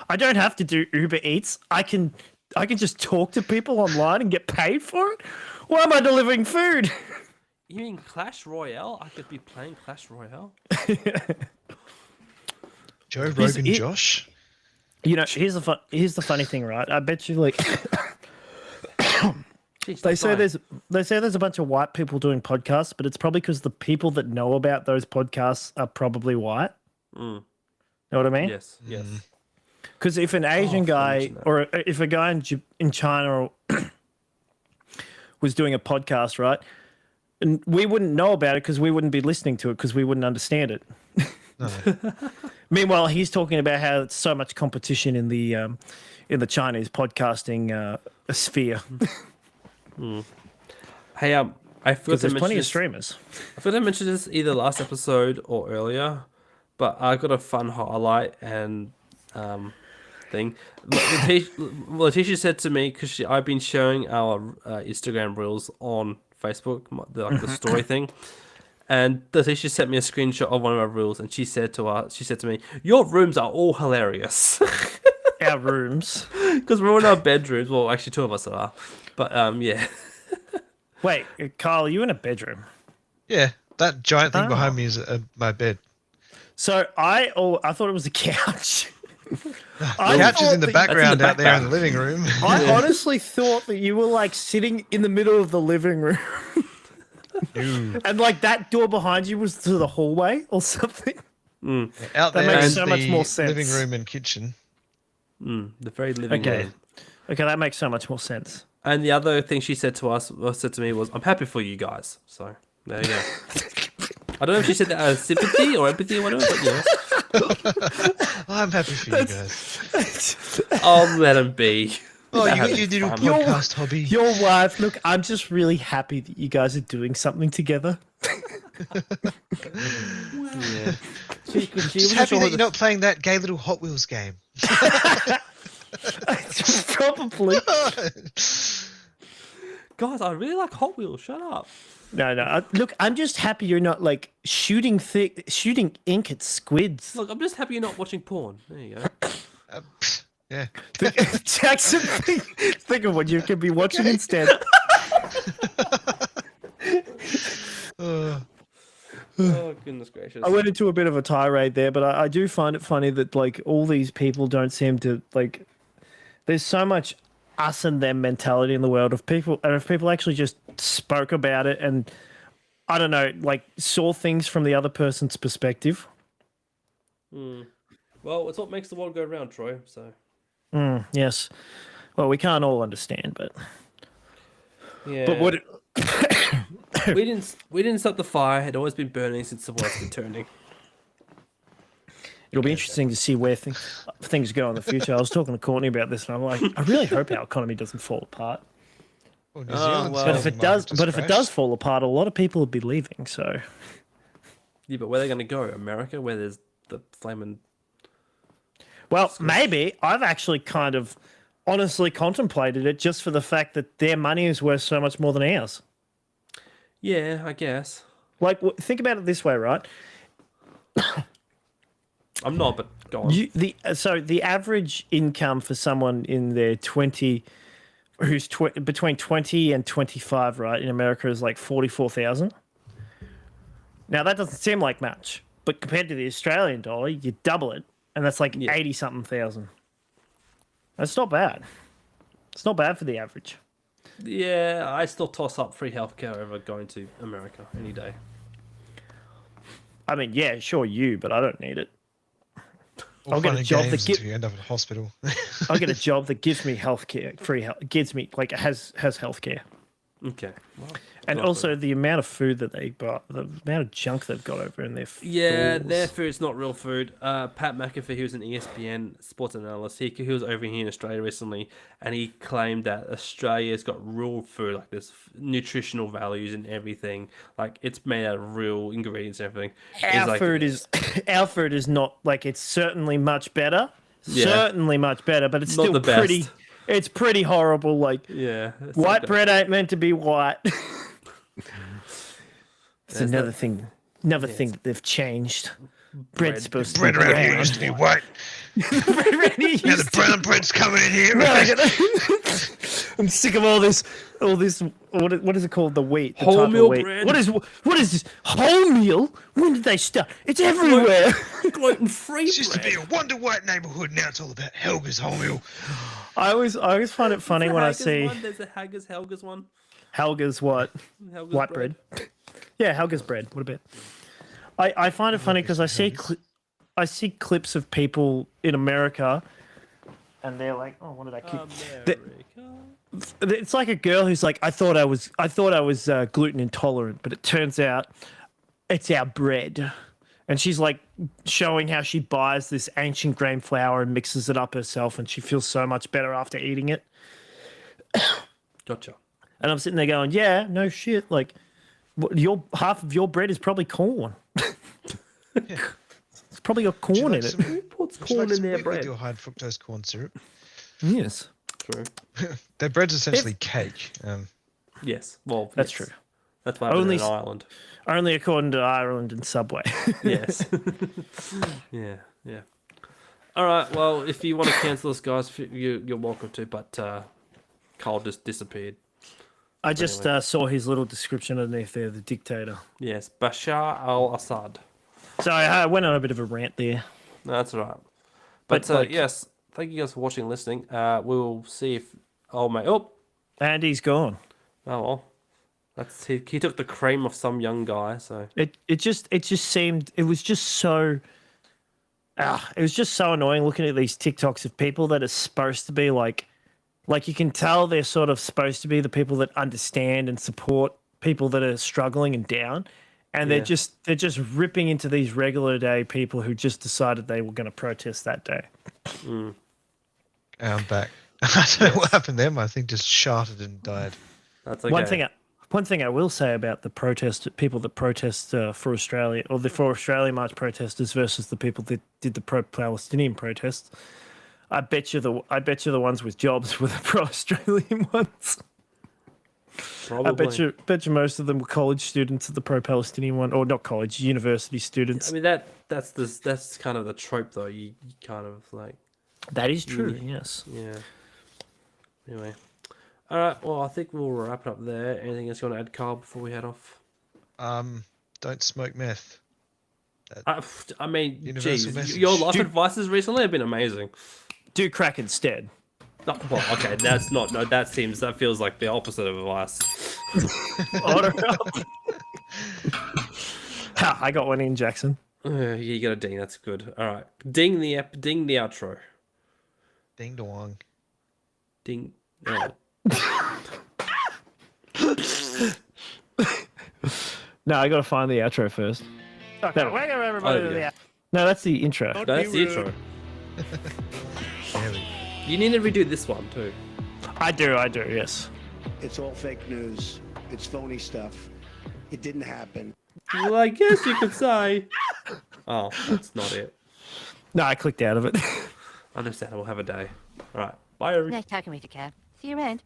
I don't have to do Uber Eats. I can I can just talk to people online and get paid for it. Why am I delivering food? You mean Clash Royale? I could be playing Clash Royale. Joe Rogan, Josh. You know, here's the funny thing, right? I bet you like Jeez, they say there's a bunch of white people doing podcasts, but it's probably because the people that know about those podcasts are probably white. Know what I mean? Yes. Because if an Asian guy or if a guy in China was doing a podcast, right, and we wouldn't know about it because we wouldn't be listening to it because we wouldn't understand it. No. Meanwhile, he's talking about how it's so much competition in the Chinese podcasting sphere. Hey, I forgot There's to plenty mention of streamers. I forgot to mention this either last episode or earlier, but I got a fun highlight and thing. Letitia said to me because I've been showing our Instagram reels on Facebook, the story thing, and Letitia sent me a screenshot of one of our reels, and she said to me, "Your rooms are all hilarious." Our rooms, because we're in our bedrooms. Well, actually, two of us are, but yeah. Wait, Kyle, are you in a bedroom? Yeah, that giant thing behind me is my bed. So I thought it was a couch. The couch is in the background out there in the living room. I honestly thought that you were like sitting in the middle of the living room. And like that door behind you was to the hallway or something. Out there makes is so the much more sense. living room and kitchen. The very living room. Okay, that makes so much more sense. And the other thing she said to me was, "I'm happy for you guys." So there you go. I don't know if she said that out of sympathy or empathy or whatever, but yeah. I'm happy for you guys. I'll let him be. Oh, you did a podcast hobby. Your wife, look, I'm just really happy that you guys are doing something together. Yeah. She Just happy that you're not playing that gay little Hot Wheels game. Probably. Guys, I really like Hot Wheels. Shut up. No. Look, I'm just happy you're not like shooting ink at squids. Look, I'm just happy you're not watching porn. There you go. Yeah. Jackson, think of what you could be watching instead. Oh, goodness gracious. I went into a bit of a tirade there, but I do find it funny that like all these people don't seem to like. There's so much us and them mentality in the world if people actually just spoke about it and I don't know, like saw things from the other person's perspective. Well, it's what makes the world go round, Troy. So. Yes. Well, we can't all understand, but Yeah. but what? we didn't start the fire. It had always been burning since the world's been turning. It'll be interesting to see where things go in the future. I was talking to Courtney about this, and I'm like, I really hope our economy doesn't fall apart. Well, New Zealand's well. But if housing it does fall apart, a lot of people would be leaving. So Yeah, but where are they going to go? America, where there's the flaming. well, maybe I've actually kind of honestly contemplated it just for the fact that their money is worth so much more than ours. Yeah, I guess. Like, think about it this way, right? I'm not, but go on. So the average income for someone in their 20, who's between 20 and 25, right, in America is like 44,000. Now that doesn't seem like much, but compared to the Australian dollar, you double it, and that's like 80 something thousand. That's not bad. It's not bad for the average. Yeah, I still toss up free healthcare over going to America any day. I mean, yeah, sure but I don't need it. Or I'll get a job that until you end up in a hospital. I'll get a job that gives me healthcare, free health, gives me like has healthcare. Okay. Well, And also the amount of food that they buy, the amount of junk they've got over in their yeah, stores. their food's not real food. Pat McAfee, who was an ESPN sports analyst, he was over here in Australia recently, and he claimed that Australia's got real food, like there's nutritional values and everything. Like it's made out of real ingredients and everything. Our food is not like it's certainly much better. Yeah. Certainly much better, but it's Not still the best. pretty. It's pretty horrible. Like Yeah. white bread ain't meant to be white. It's There's another thing. Another thing that they've changed. Bread's supposed to Bread be around brown. here used to be white. Bread around here Now the used to brown bread's coming in here. I'm sick of all this. What is it called? The wheat. The type of Wholemeal wheat. bread. What is this? Wholemeal? When did they start? It's everywhere. Gluten-free It used to bread. be a wonder white neighborhood. Now it's all about Helga's wholemeal. I always find it funny when I see There's a Helga's one. Helga's what? Helga's White bread. Yeah, Helga's bread. What about? I find it funny because I see clips of people in America, and they're like, "Oh, what did I keep?" It's like a girl who's like, "I thought I was gluten intolerant, but it turns out it's our bread." And she's like showing how she buys this ancient grain flour and mixes it up herself, and she feels so much better after eating it. Gotcha. And I'm sitting there going, "Yeah, no shit. Like, your half of your bread is probably corn. It's probably got corn in it." Who puts corn in their With bread? your high fructose corn syrup. Yes, True. Their bread's essentially cake. Yes. Well, that's yes. true. That's why I'm Only in Ireland. Only according to Ireland and Subway. Yes. Yeah. All right. Well, if you want to cancel this, guys, you're welcome to. But Carl just disappeared. I just saw his little description underneath there, the dictator. Yes, Bashar al-Assad. So I went on a bit of a rant there. No, that's all right. But like- yes, thank you guys for watching and listening. We'll see if old mate. Oh, Andy's gone. well. He took the cream of some young guy. So It just seemed it was just so annoying looking at these TikToks of people that are supposed to be like you can tell they're sort of supposed to be the people that understand and support people that are struggling and down, and they're just ripping into these regular day people who just decided they were going to protest that day. I'm back. I don't know what happened there. My thing just shattered and died. that's okay. One thing I will say about the people that protest for Australia, or the for Australia March protesters versus the people that did the pro-Palestinian protests, I bet you the ones with jobs were the pro-Australian ones. Probably. I bet you most of them were college students of the pro-Palestinian one, or not college, university students. I mean that's kind of the trope though. You kind of like That is true. Yes. yeah. Anyway, all right. Well, I think we'll wrap it up there. Anything else you want to add, Carl, before we head off? Don't smoke meth. I mean, Universal geez, message. your life advices recently have been amazing. Do crack instead. Oh, well, okay, that's not. No, that feels like the opposite of advice. Order up. Ha, I got one in, Jackson. You got a ding. That's good. All right, ding the outro. Ding dong. Ding. Oh. No, I got to find the outro first. Okay, welcome everybody to the outro. No, that's the intro. No, that's the intro. There we go. You need to redo this one too. I do, yes. It's all fake news. It's phony stuff. It didn't happen. Well, I guess you could say. Oh, that's not it. No, I clicked out of it. Understandable. Have a day. All right. Bye, everyone. Nice talking with you, Cap. See you around.